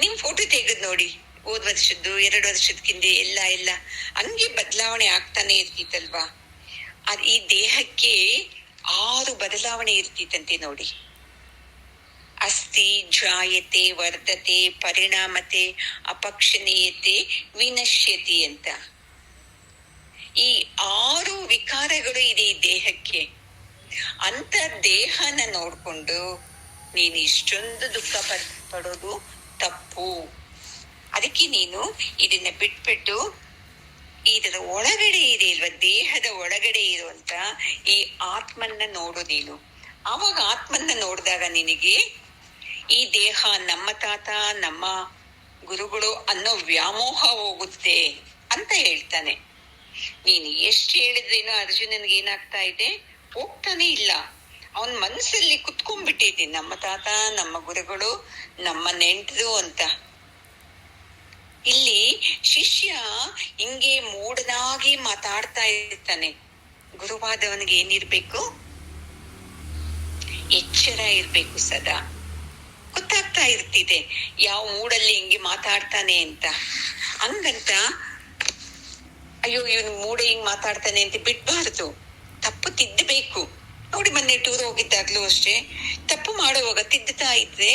ನಿಮ್ ಫೋಟೋ ತೆಗೆದ್ ನೋಡಿ, ಹೋದ್ ವರ್ಷದ್ದು 2 ವರ್ಷದಕ್ಕಿಂದೆ ಎಲ್ಲ ಹಂಗೆ ಬದಲಾವಣೆ ಆಗ್ತಾನೆ ಇರ್ತಿತ್ತಲ್ವಾ. ಈ ದೇಹಕ್ಕೆ 6 ಬದಲಾವಣೆ ಇರ್ತಿತ್ತಂತೆ ನೋಡಿ. ಅಸ್ಥಿ, ಜಾಯತೆ, ವರ್ಧತೆ, ಪರಿಣಾಮತೆ, ಅಪಕ್ಷಣೀಯತೆ, ವಿನಶ್ಯತಿ ಅಂತ. ಈ 6 ವಿಕಾರಗಳು ಇದೆ ಈ ದೇಹಕ್ಕೆ. ಅಂತ ದೇಹನ ನೋಡ್ಕೊಂಡು ನೀನು ಇಷ್ಟೊಂದು ದುಃಖ ಪಡೋದು ತಪ್ಪು. ಅದಕ್ಕೆ ನೀನು ಇದನ್ನ ಬಿಟ್ಬಿಟ್ಟು ಇದರ ಒಳಗಡೆ ಇದೆ ಇಲ್ವಾ, ದೇಹದ ಒಳಗಡೆ ಇರುವಂತ ಈ ಆತ್ಮನ್ನ ನೋಡು ನೀನು. ಆವಾಗ ಆತ್ಮನ್ನ ನೋಡಿದಾಗ ನಿನಗೆ ಈ ದೇಹ ನಮ್ಮ ತಾತ, ನಮ್ಮ ಗುರುಗಳು ಅನ್ನೋ ವ್ಯಾಮೋಹ ಹೋಗುತ್ತೆ ಅಂತ ಹೇಳ್ತಾನೆ. ನೀನು ಎಷ್ಟು ಹೇಳಿದ್ರೇನೋ ಅರ್ಜುನನ್ಗೆ ಏನಾಗ್ತಾ ಇದೆ, ಹೋಗ್ತಾನೆ ಇಲ್ಲ. ಅವನ್ ಮನಸ್ಸಲ್ಲಿ ಕುತ್ಕೊಂಡ್ಬಿಟ್ಟಿದೆ ನಮ್ಮ ತಾತ, ನಮ್ಮ ಗುರುಗಳು, ನಮ್ಮ ನೆಂಟರು ಅಂತ. ಇಲ್ಲಿ ಶಿಷ್ಯ ಹಿಂಗೆ ಮೂಡನಾಗಿ ಮಾತಾಡ್ತಾ ಇರ್ತಾನೆ. ಗುರುವಾದವನಿಗೆ ಏನಿರ್ಬೇಕು? ಎಚ್ಚರ ಇರ್ಬೇಕು ಸದಾ. ಗೊತ್ತಾಗ್ತಾ ಇರ್ತಿದೆ ಯಾವ ಮೂಡಲ್ಲಿ ಹಿಂಗೆ ಮಾತಾಡ್ತಾನೆ ಅಂತ. ಹಂಗಂತ ಅಯ್ಯೋ ಇವನು ಮೂಡ ಹಿಂಗ್ ಮಾತಾಡ್ತಾನೆ ಅಂತ ಬಿಡ್ಬಾರ್ದು. ತಪ್ಪು ತಿದ್ದಬೇಕು. ನೋಡಿ, ಮೊನ್ನೆ ಟೂರ್ ಹೋಗಿದ್ದಾಗ್ಲೂ ಅಷ್ಟೇ, ತಪ್ಪು ಮಾಡುವಾಗ ತಿದ್ದುತ್ತಾ ಇದ್ರೆ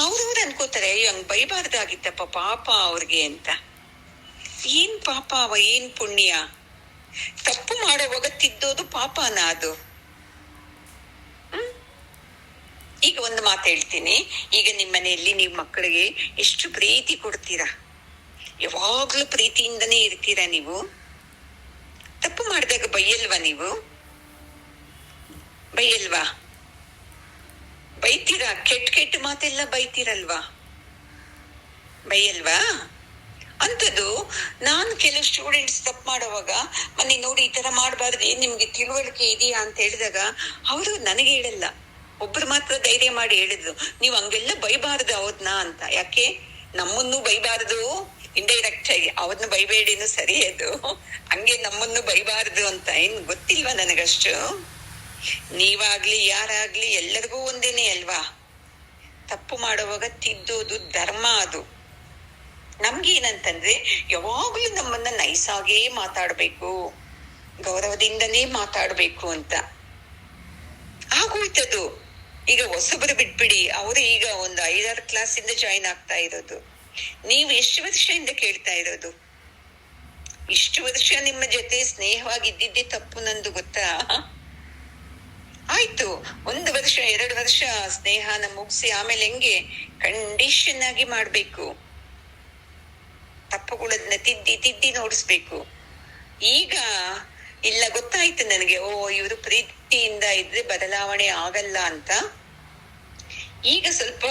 ಅವ್ರವ್ರು ಅನ್ಕೋತಾರೆ, ಅಯ್ಯೋ ಹಂಗ್ ಬೈಬಾರ್ದಾಗಿತ್ತಪ್ಪ ಪಾಪ ಅವ್ರಿಗೆ ಅಂತ. ಏನ್ ಪಾಪ ಅವ, ಏನ್ ಪುಣ್ಯ? ತಪ್ಪು ಮಾಡುವಾಗ ತಿದ್ದೋದು ಪಾಪನ ಅದು? ಈಗ ಒಂದು ಮಾತು ಹೇಳ್ತೀನಿ. ಈಗ ನಿಮ್ಮ ಮನೆಯಲ್ಲಿ ನೀವು ಮಕ್ಕಳಿಗೆ ಎಷ್ಟು ಪ್ರೀತಿ ಕೊಡ್ತೀರಾ, ಯಾವಾಗ್ಲೂ ಪ್ರೀತಿಯಿಂದನೇ ಇರ್ತೀರಾ ನೀವು. ತಪ್ಪು ಮಾಡಿದಾಗ ಬೈಯಲ್ವಾ ನೀವು? ಬೈಯಲ್ವಾ? ಬೈತೀರಾ? ಕೆಟ್ಟ ಮಾತೆಲ್ಲ ಬೈತೀರಲ್ವಾ? ಬೈಯಲ್ವಾ? ಅಂತದ್ದು ನಾನು ಕೆಲವು ಸ್ಟೂಡೆಂಟ್ಸ್ ತಪ್ಪು ಮಾಡುವಾಗ, ಮೊನ್ನೆ ನೋಡಿ ಈ ತರ ಮಾಡಬಾರ್ದು, ಏನ್ ನಿಮ್ಗೆ ತಿಳುವಳಿಕೆ ಇದೆಯಾ ಅಂತ ಹೇಳಿದಾಗ ಅವರು ನನಗೆ ಹೇಳಲ್ಲ, ಒಬ್ರು ಮಾತ್ರ ಧೈರ್ಯ ಮಾಡಿ ಹೇಳಿದ್ರು, ನೀವ್ ಹಂಗೆಲ್ಲ ಬೈಬಾರ್ದು ಅವ್ರನ್ನ ಅಂತ. ಯಾಕೆ? ನಮ್ಮನ್ನು ಬೈಬಾರ್ದು, ಇಂಡೈರೆಕ್ಟ್ ಆಗಿ ಅವ್ರನ್ನ ಬೈಬೇಡಿನು ಸರಿ, ಅದು ಹಂಗೆ ನಮ್ಮನ್ನು ಬೈಬಾರ್ದು ಅಂತ ಏನ್ ಗೊತ್ತಿಲ್ವಾ ನನಗಷ್ಟು? ನೀವಾಗ್ಲಿ ಯಾರಾಗ್ಲಿ ಎಲ್ಲರಿಗೂ ಒಂದೇನೆ ಅಲ್ವಾ? ತಪ್ಪು ಮಾಡುವಾಗ ತಿದ್ದೋದು ಧರ್ಮ ಅದು. ನಮ್ಗೇನಂತಂದ್ರೆ ಯಾವಾಗ್ಲೂ ನಮ್ಮನ್ನ ನೈಸಾಗೇ ಮಾತಾಡ್ಬೇಕು, ಗೌರವದಿಂದನೇ ಮಾತಾಡ್ಬೇಕು ಅಂತ ಆಗೋಯ್ತದು. ಈಗ ಹೊಸಬರು ಬಿಟ್ಬಿಡಿ, ಅವರು ಈಗ ಒಂದು 5-6 ಕ್ಲಾಸಿಂದ ಜಾಯಿನ್ ಆಗ್ತಾ ಇರೋದು. ನೀವು ಎಷ್ಟು ವರ್ಷದಿಂದ ಕೇಳ್ತಾ ಇರೋದು? ಇಷ್ಟು ವರ್ಷ ನಿಮ್ಮ ಜೊತೆ ಸ್ನೇಹವಾಗಿದ್ದಿದ್ದೇ ತಪ್ಪು ನಂದು, ಗೊತ್ತಾ? ಆಯ್ತು, 1 ವರ್ಷ 2 ವರ್ಷ ಸ್ನೇಹನ ಮುಗಿಸಿ ಆಮೇಲೆ ಹೆಂಗೆ ಕಂಡೀಷನ್ ಆಗಿ ಮಾಡ್ಬೇಕು, ತಪ್ಪುಗಳನ್ನ ತಿದ್ದಿ ನೋಡಿಸ್ಬೇಕು. ಈಗ ಇಲ್ಲ, ಗೊತ್ತಾಯ್ತು ನನಗೆ, ಇವರು ಪ್ರೀತಿಯಿಂದ ಇದ್ರೆ ಬದಲಾವಣೆ ಆಗಲ್ಲ ಅಂತ. ಈಗ ಸ್ವಲ್ಪ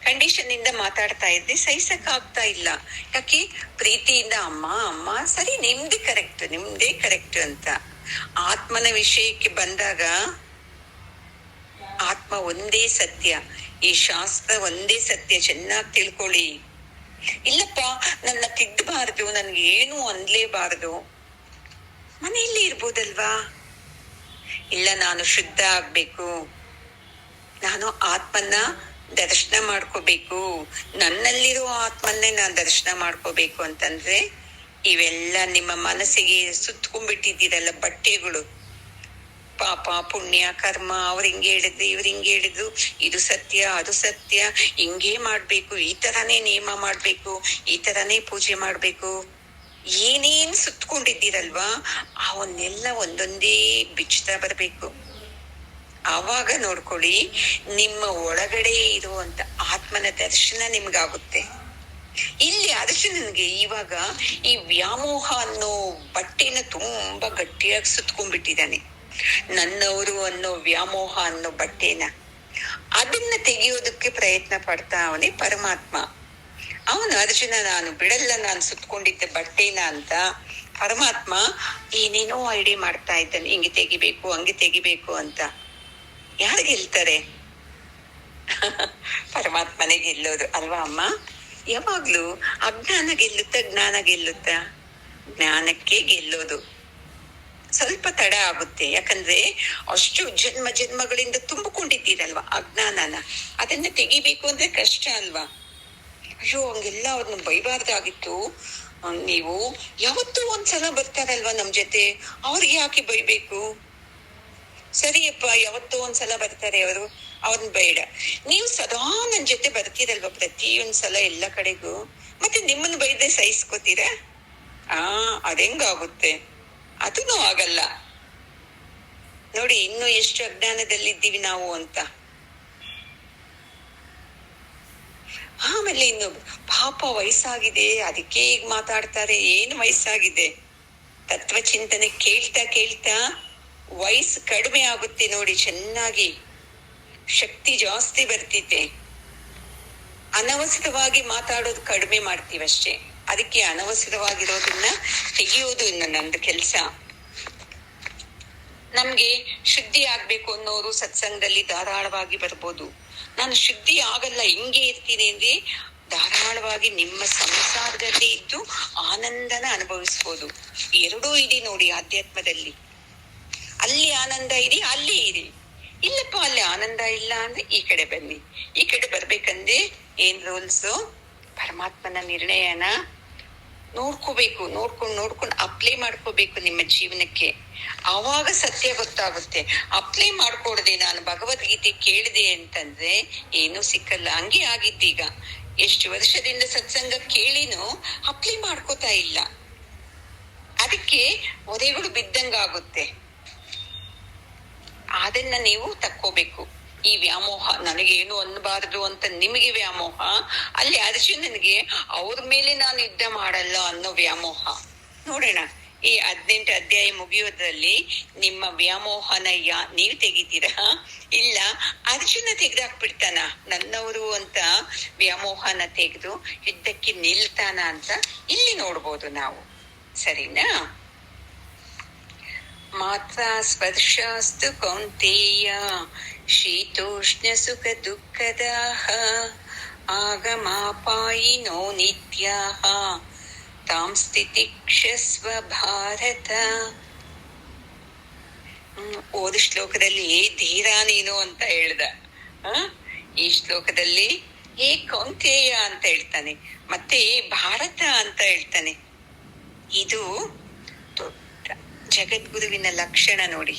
ಕಂಡೀಷನ್ ಇಂದ ಮಾತಾಡ್ತಾ ಇದ್ದೆ, ಸಹಿಸಕ್ ಆಗ್ತಾ ಇಲ್ಲ. ಯಾಕೆ? ಪ್ರೀತಿಯಿಂದ ಅಮ್ಮ ಸರಿ, ನಿಮ್ದೇ ಕರೆಕ್ಟ್ ಅಂತ. ಆತ್ಮನ ವಿಷಯಕ್ಕೆ ಬಂದಾಗ ಆತ್ಮ ಒಂದೇ ಸತ್ಯ, ಈ ಶಾಸ್ತ್ರ ಒಂದೇ ಸತ್ಯ, ಚೆನ್ನಾಗಿ ತಿಳ್ಕೊಳ್ಳಿ. ಇಲ್ಲಪ್ಪ, ನನ್ನ ತಿದ್ದಬಾರದು, ನನ್ಗೆ ಏನು ಅನ್ಲೇಬಾರದು, ಮನೆಯಲ್ಲಿ ಇರ್ಬೋದಲ್ವಾ? ಇಲ್ಲ, ನಾನು ಶುದ್ಧ ಆಗ್ಬೇಕು, ನಾನು ಆತ್ಮನ ದರ್ಶನ ಮಾಡ್ಕೋಬೇಕು, ನನ್ನಲ್ಲಿರೋ ಆತ್ಮನ್ನೇ ನಾನು ದರ್ಶನ ಮಾಡ್ಕೋಬೇಕು ಅಂತಂದ್ರೆ ಇವೆಲ್ಲ ನಿಮ್ಮ ಮನಸ್ಸಿಗೆ ಸುತ್ಕೊಂಡ್ಬಿಟ್ಟಿದ್ದೀರಲ್ಲ ಬಟ್ಟೆಗಳು. ಪಾಪ ಪುಣ್ಯ ಕರ್ಮ, ಅವ್ರು ಹಿಂಗೆ ಹೇಳಿದ್ರು, ಇವ್ರು ಹಿಂಗೆ ಹೇಳಿದ್ರು, ಇದು ಸತ್ಯ ಅದು ಸತ್ಯ, ಹಿಂಗೇ ಮಾಡ್ಬೇಕು, ಈ ತರಾನೇ ನಿಯಮ ಮಾಡ್ಬೇಕು, ಈ ತರಾನೇ ಪೂಜೆ ಮಾಡ್ಬೇಕು, ಏನೇನ್ ಸುತ್ಕೊಂಡಿದ್ದೀರಲ್ವಾ ಅವನ್ನೆಲ್ಲ ಒಂದೊಂದೇ ಬಿಚ್ತಾ ಬರ್ಬೇಕು. ಆವಾಗ ನೋಡ್ಕೊಳ್ಳಿ, ನಿಮ್ಮ ಒಳಗಡೆ ಇರುವಂತ ಆತ್ಮನ ದರ್ಶನ ನಿಮ್ಗಾಗುತ್ತೆ. ಇಲ್ಲಿ ಅದಕ್ಕೆ ನನಗೆ ಇವಾಗ ಈ ವ್ಯಾಮೋಹ ಅನ್ನೋ ಬಟ್ಟೆನ ತುಂಬಾ ಗಟ್ಟಿಯಾಗಿ ಸುತ್ಕೊಂಡ್ಬಿಟ್ಟಿದ್ದಾನೆ. ನನ್ನವರು ಅನ್ನೋ ವ್ಯಾಮೋಹ ಅನ್ನೋ ಬಟ್ಟೆನ, ಅದನ್ನ ತೆಗೆಯೋದಕ್ಕೆ ಪ್ರಯತ್ನ ಪಡ್ತಾ ಅವನೇ ಪರಮಾತ್ಮ. ಅವನು ಅರ್ಜುನ, ನಾನು ಬಿಡಲ್ಲ, ನಾನು ಸುತ್ಕೊಂಡಿದ್ದ ಬಟ್ಟೆನ ಅಂತ. ಪರಮಾತ್ಮ ಏನೇನೋ ಐಡಿಯಾ ಮಾಡ್ತಾ ಇದ್ದಾನೆ, ಹಿಂಗೆ ತೆಗಿಬೇಕು ಹಂಗೆ ತೆಗಿಬೇಕು ಅಂತ. ಯಾರು ಗೆಲ್ತಾರೆ? ಪರಮಾತ್ಮನೇ ಗೆಲ್ಲೋದು ಅಲ್ವಾ ಅಮ್ಮ? ಯಾವಾಗ್ಲೂ ಅಜ್ಞಾನ ಗೆಲ್ಲುತ್ತಾ ಜ್ಞಾನ ಗೆಲ್ಲುತ್ತಾ? ಜ್ಞಾನಕ್ಕೆ ಗೆಲ್ಲೋದು. ಸ್ವಲ್ಪ ತಡ ಆಗುತ್ತೆ, ಯಾಕಂದ್ರೆ ಅಷ್ಟು ಜನ್ಮಗಳಿಂದ ತುಂಬಿಕೊಂಡಿದ್ದೀರಲ್ವಾ ಅಜ್ಞಾನನ, ಅದನ್ನ ತೆಗಿಬೇಕು ಅಂದ್ರೆ ಕಷ್ಟ ಅಲ್ವಾ? ಅಯ್ಯೋ, ಹಂಗೆಲ್ಲ ಅವ್ರನ್ನ ಬೈಬಾರ್ದಾಗಿತ್ತು. ನೀವು ಯಾವತ್ತೂ ಒಂದ್ಸಲ ಬರ್ತಾರಲ್ವಾ ನಮ್ ಜೊತೆ, ಅವ್ರಿಗೆ ಯಾಕೆ ಬೈಬೇಕು? ಸರಿಯಪ್ಪ, ಯಾವತ್ತೋ ಒಂದ್ಸಲ ಬರ್ತಾರೆ ಅವರು, ಅವ್ರನ್ನ ಬೇಡ. ನೀವು ಸದಾ ನನ್ ಜೊತೆ ಬರ್ತೀರಲ್ವ ಪ್ರತಿಯೊಂದ್ಸಲ ಎಲ್ಲ ಕಡೆಗೂ, ಮತ್ತೆ ನಿಮ್ಮನ್ನ ಬೈದೆ ಸಹಿಸ್ಕೋತೀರಾ? ಅದೆಂಗಾಗುತ್ತೆ? ಅದೂ ಆಗಲ್ಲ ನೋಡಿ. ಇನ್ನು ಎಷ್ಟು ಅಜ್ಞಾನದಲ್ಲಿದ್ದೀವಿ ನಾವು ಅಂತ. ಆಮೇಲೆ ಇನ್ನು ಪಾಪ ವಯಸ್ಸಾಗಿದೆ, ಅದಕ್ಕೆ ಈಗ ಮಾತಾಡ್ತಾರೆ. ಏನು ವಯಸ್ಸಾಗಿದೆ? ತತ್ವ ಚಿಂತನೆ ಕೇಳ್ತಾ ವಯಸ್ಸು ಕಡಿಮೆ ಆಗುತ್ತೆ ನೋಡಿ, ಚೆನ್ನಾಗಿ ಶಕ್ತಿ ಜಾಸ್ತಿ ಬರ್ತಿದೆ. ಅನವಸರವಾಗಿ ಮಾತಾಡೋದು ಕಡಿಮೆ ಮಾಡ್ತೀವಷ್ಟೇ. ಅದಕ್ಕೆ ಅನವಸರವಾಗಿರೋದನ್ನ ತೆಗೆಯೋದು ಇನ್ನು ನಂದು ಕೆಲಸ. ನಮ್ಗೆ ಶುದ್ಧಿ ಆಗ್ಬೇಕು ಅನ್ನೋರು ಸತ್ಸಂಗದಲ್ಲಿ ಧಾರಾಳವಾಗಿ ಬರ್ಬೋದು. ನಾನು ಶುದ್ಧಿ ಆಗಲ್ಲ, ಹಿಂಗೆ ಇರ್ತೀನಿ ಅಂದ್ರೆ ಧಾರಾಳವಾಗಿ ನಿಮ್ಮ ಸಂಸಾರದಲ್ಲಿ ಇದ್ದು ಆನಂದನ ಅನುಭವಿಸ್ಬೋದು. ಎರಡೂ ಇದೆ ನೋಡಿ ಆಧ್ಯಾತ್ಮದಲ್ಲಿ. ಅಲ್ಲಿ ಆನಂದ ಇದೆ, ಅಲ್ಲಿ ಇದೆ. ಇಲ್ಲಪ್ಪ, ಅಲ್ಲಿ ಆನಂದ ಇಲ್ಲ ಅಂದ್ರೆ ಈ ಕಡೆ ಬನ್ನಿ. ಈ ಕಡೆ ಬರ್ಬೇಕಂದ್ರೆ ಏನ್ ರೂಲ್ಸ್? ಪರಮಾತ್ಮನ ನಿರ್ಣಯನ ನೋಡ್ಕೋಬೇಕು, ನೋಡ್ಕೊಂಡು ಅಪ್ಲೈ ಮಾಡ್ಕೋಬೇಕು ನಿಮ್ಮ ಜೀವನಕ್ಕೆ. ಆವಾಗ ಸತ್ಯ ಗೊತ್ತಾಗುತ್ತೆ. ಅಪ್ಲೈ ಮಾಡ್ಕೊಡದೆ ನಾನು ಭಗವದ್ಗೀತೆ ಕೇಳಿದೆ ಅಂತಂದ್ರೆ ಏನೂ ಸಿಕ್ಕಲ್ಲ. ಹಂಗೆ ಆಗಿದ್ದೀಗ. ಎಷ್ಟು ವರ್ಷದಿಂದ ಸತ್ಸಂಗ ಕೇಳಿನೂ ಅಪ್ಲೈ ಮಾಡ್ಕೋತಾ ಇಲ್ಲ. ಅದಕ್ಕೆ ಒರೆಗಳು ಬಿದ್ದಂಗಾಗುತ್ತೆ. ಅದನ್ನ ನೀವು ತಕ್ಕೋಬೇಕು. ಈ ವ್ಯಾಮೋಹ, ನನಗೇನು ಅನ್ನಬಾರದು ಅಂತ ನಿಮಗೆ ವ್ಯಾಮೋಹ, ಅಲ್ಲಿ ಅರ್ಜುನನಿಗೆ ಅವ್ರ ಮೇಲೆ ನಾನು ಯುದ್ಧ ಮಾಡಲ್ಲ ಅನ್ನೋ ವ್ಯಾಮೋಹ. ನೋಡೋಣ, ಈ 18 ಅಧ್ಯಾಯ ಮುಗಿಯೋದ್ರಲ್ಲಿ ನಿಮ್ಮ ವ್ಯಾಮೋಹನ ನೀವು ತೆಗಿತೀರಾ, ಇಲ್ಲ ಅರ್ಜುನ ತೆಗ್ದಾಕ್ಬಿಡ್ತಾನ ನನ್ನವರು ಅಂತ ವ್ಯಾಮೋಹನ ತೆಗೆದು ಯುದ್ಧಕ್ಕೆ ನಿಲ್ತಾನ ಅಂತ ಇಲ್ಲಿ ನೋಡ್ಬೋದು ನಾವು. ಸರಿನಾ? ಮಾತ್ರ ಸ್ಪರ್ಶಾಸ್ತು ಕೌಂತೇಯ ಶೀತೋಷ್ಣ ಸುಖ ದುಃಖದಾಹ ಆಗಮಾಪಾಯಿನೋ ನಿತ್ಯಾಹ ತಾಂ ಸ್ಥಿತಿಕ್ಷಸ್ವ ಭಾರತ. ಓದು ಶ್ಲೋಕದಲ್ಲಿ ಧೀರ ನೀನು ಅಂತ ಹೇಳ್ದ. ಈ ಶ್ಲೋಕದಲ್ಲಿ ಹೇ ಕೌಂತೇಯ ಅಂತ ಹೇಳ್ತಾನೆ, ಮತ್ತೆ ಭಾರತ ಅಂತ ಹೇಳ್ತಾನೆ. ಇದು ದೊಡ್ಡ ಜಗದ್ಗುರುವಿನ ಲಕ್ಷಣ ನೋಡಿ.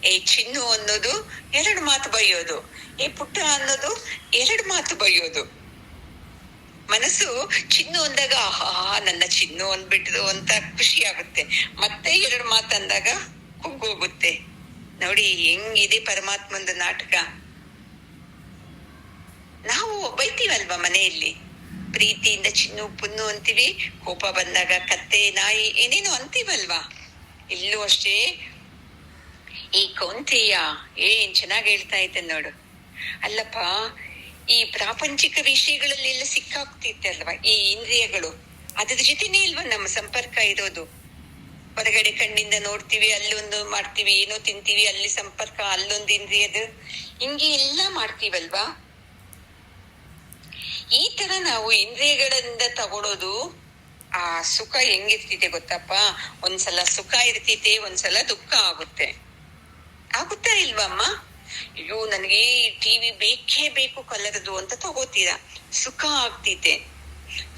ಏ ಚಿನ್ನು ಅನ್ನೋದು ಎರಡು ಮಾತು ಬೈಯೋದು, ಏ ಪುಟ್ಟ ಅನ್ನೋದು ಎರಡು ಮಾತು ಬೈಯೋದು. ಮನಸ್ಸು ಚಿನ್ನು ಅಂದಾಗ ಆಹಾ ನನ್ನ ಚಿನ್ನು ಅಂದ್ಬಿಟ್ರು ಅಂತ ಖುಷಿ ಆಗುತ್ತೆ, ಮತ್ತೆ ಎರಡು ಮಾತು ಅಂದಾಗ ಕುಗ್ಗೋಗುತ್ತೆ. ನೋಡಿ ಹೆಂಗಿದೆ ಪರಮಾತ್ಮಂದು ನಾಟಕ. ನಾವು ಬೈತೀವಲ್ವಾ ಮನೆಯಲ್ಲಿ, ಪ್ರೀತಿಯಿಂದ ಚಿನ್ನು ಪುನ್ನು ಅಂತೀವಿ, ಕೋಪ ಬಂದಾಗ ಕತ್ತೆ ನಾಯಿ ಏನೇನೋ ಅಂತೀವಲ್ವಾ. ಇಲ್ಲೂ ಅಷ್ಟೇ ಈ ಕೌಂತೆಯ ಏನ್ ಚೆನ್ನಾಗಿ ಹೇಳ್ತಾ ಇದ್ದೆ ನೋಡು. ಅಲ್ಲಪ್ಪ, ಈ ಪ್ರಾಪಂಚಿಕ ವಿಷಯಗಳಲ್ಲೆಲ್ಲ ಸಿಕ್ಕಾಗ್ತಿತ್ತೆ ಅಲ್ವಾ ಈ ಇಂದ್ರಿಯಗಳು, ಅದ್ರ ಜೊತೆನೇ ಇಲ್ವಾ ನಮ್ಮ ಸಂಪರ್ಕ ಇರೋದು. ಹೊರಗಡೆ ಕಣ್ಣಿಂದ ನೋಡ್ತೀವಿ, ಅಲ್ಲೊಂದು ಮಾಡ್ತೀವಿ, ಏನೋ ತಿಂತೀವಿ, ಅಲ್ಲಿ ಸಂಪರ್ಕ, ಅಲ್ಲೊಂದು ಇಂದ್ರಿಯದು, ಹಿಂಗೆ ಎಲ್ಲ ಮಾಡ್ತೀವಲ್ವಾ. ಈ ತರ ನಾವು ಇಂದ್ರಿಯಗಳಿಂದ ತಗೊಳೋದು ಆ ಸುಖ ಹೆಂಗಿರ್ತಿದೆ ಗೊತ್ತಪ್ಪ. ಒಂದ್ಸಲ ಸುಖ ಇರ್ತಿತೆ, ಒಂದ್ಸಲ ದುಃಖ ಆಗುತ್ತಾ ಇಲ್ವಮ್ಮ? ಅಯ್ಯೋ ನನಗೆ ಟಿವಿ ಬೇಕೇ ಬೇಕು ಕಲರದು ಅಂತ ತಗೋತೀರಾ, ಸುಖ ಆಗ್ತಿದೆ.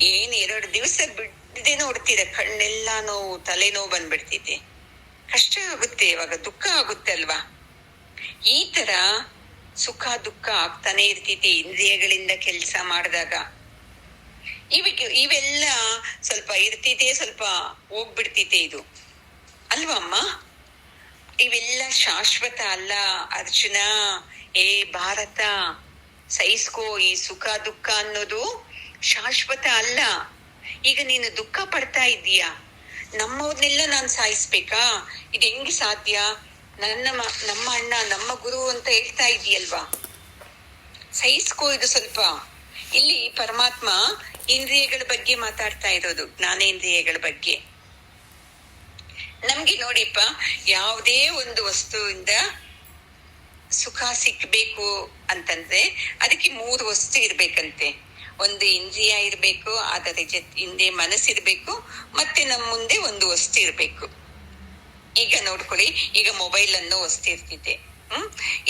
ಏನ್ 2 ದಿವಸ ಬಿಡದೆ ನೋಡ್ತೀರ, ಕಣ್ಣೆಲ್ಲ ನೋವು, ತಲೆನೋವು ಬಂದ್ಬಿಡ್ತಿದೆ, ಕಷ್ಟ ಆಗುತ್ತೆ, ಇವಾಗ ದುಃಖ ಆಗುತ್ತೆ ಅಲ್ವಾ. ಈ ತರ ಸುಖ ದುಃಖ ಆಗ್ತಾನೆ ಇರ್ತೈತಿ ಇಂದ್ರಿಯಗಳಿಂದ ಕೆಲಸ ಮಾಡಿದಾಗ. ಇವೆಲ್ಲ ಸ್ವಲ್ಪ ಇರ್ತೈತೆ, ಸ್ವಲ್ಪ ಹೋಗ್ಬಿಡ್ತೈತೆ ಇದು ಅಲ್ವಮ್ಮ. ಇವೆಲ್ಲ ಶಾಶ್ವತ ಅಲ್ಲ ಅರ್ಜುನ. ಏ ಭಾರತ, ಸಹಿಸ್ಕೋ, ಈ ಸುಖ ದುಃಖ ಅನ್ನೋದು ಶಾಶ್ವತ ಅಲ್ಲ. ಈಗ ನೀನು ದುಃಖ ಪಡ್ತಾ ಇದ್ದೀಯಾ, ನಮ್ಮವ್ರನ್ನೆಲ್ಲ ನಾನ್ ಸಾಯಿಸ್ಬೇಕಾ? ಇದು ಹೆಂಗೆ ಸಾಧ್ಯ? ನಮ್ಮ ಅಣ್ಣ ನಮ್ಮ ಗುರು ಅಂತ ಹೇಳ್ತಾ ಇದೀಯಲ್ವಾ, ಸಹಿಸ್ಕೋ ಇದು ಸ್ವಲ್ಪ. ಇಲ್ಲಿ ಪರಮಾತ್ಮ ಇಂದ್ರಿಯಗಳ ಬಗ್ಗೆ ಮಾತಾಡ್ತಾ ಇರೋದು, ಜ್ಞಾನೇಂದ್ರಿಯಗಳ ಬಗ್ಗೆ. ನಮ್ಗೆ ನೋಡಿಪ್ಪ, ಯಾವುದೇ ಒಂದು ವಸ್ತುವಿಂದ ಸುಖ ಸಿಕ್ಬೇಕು ಅಂತಂದ್ರೆ ಅದಕ್ಕೆ 3 ವಸ್ತು ಇರ್ಬೇಕಂತೆ. ಒಂದು ಇಂದ್ರಿಯ ಇರ್ಬೇಕು, ಅದರ ಹಿಂದೆ ಮನಸ್ಸಿರ್ಬೇಕು, ಮತ್ತೆ ನಮ್ಮ ಮುಂದೆ ಒಂದು ವಸ್ತು ಇರ್ಬೇಕು. ಈಗ ನೋಡ್ಕೊಳ್ಳಿ, ಈಗ ಮೊಬೈಲ್ ಅನ್ನೋ ವಸ್ತು ಇರ್ತಿದೆ.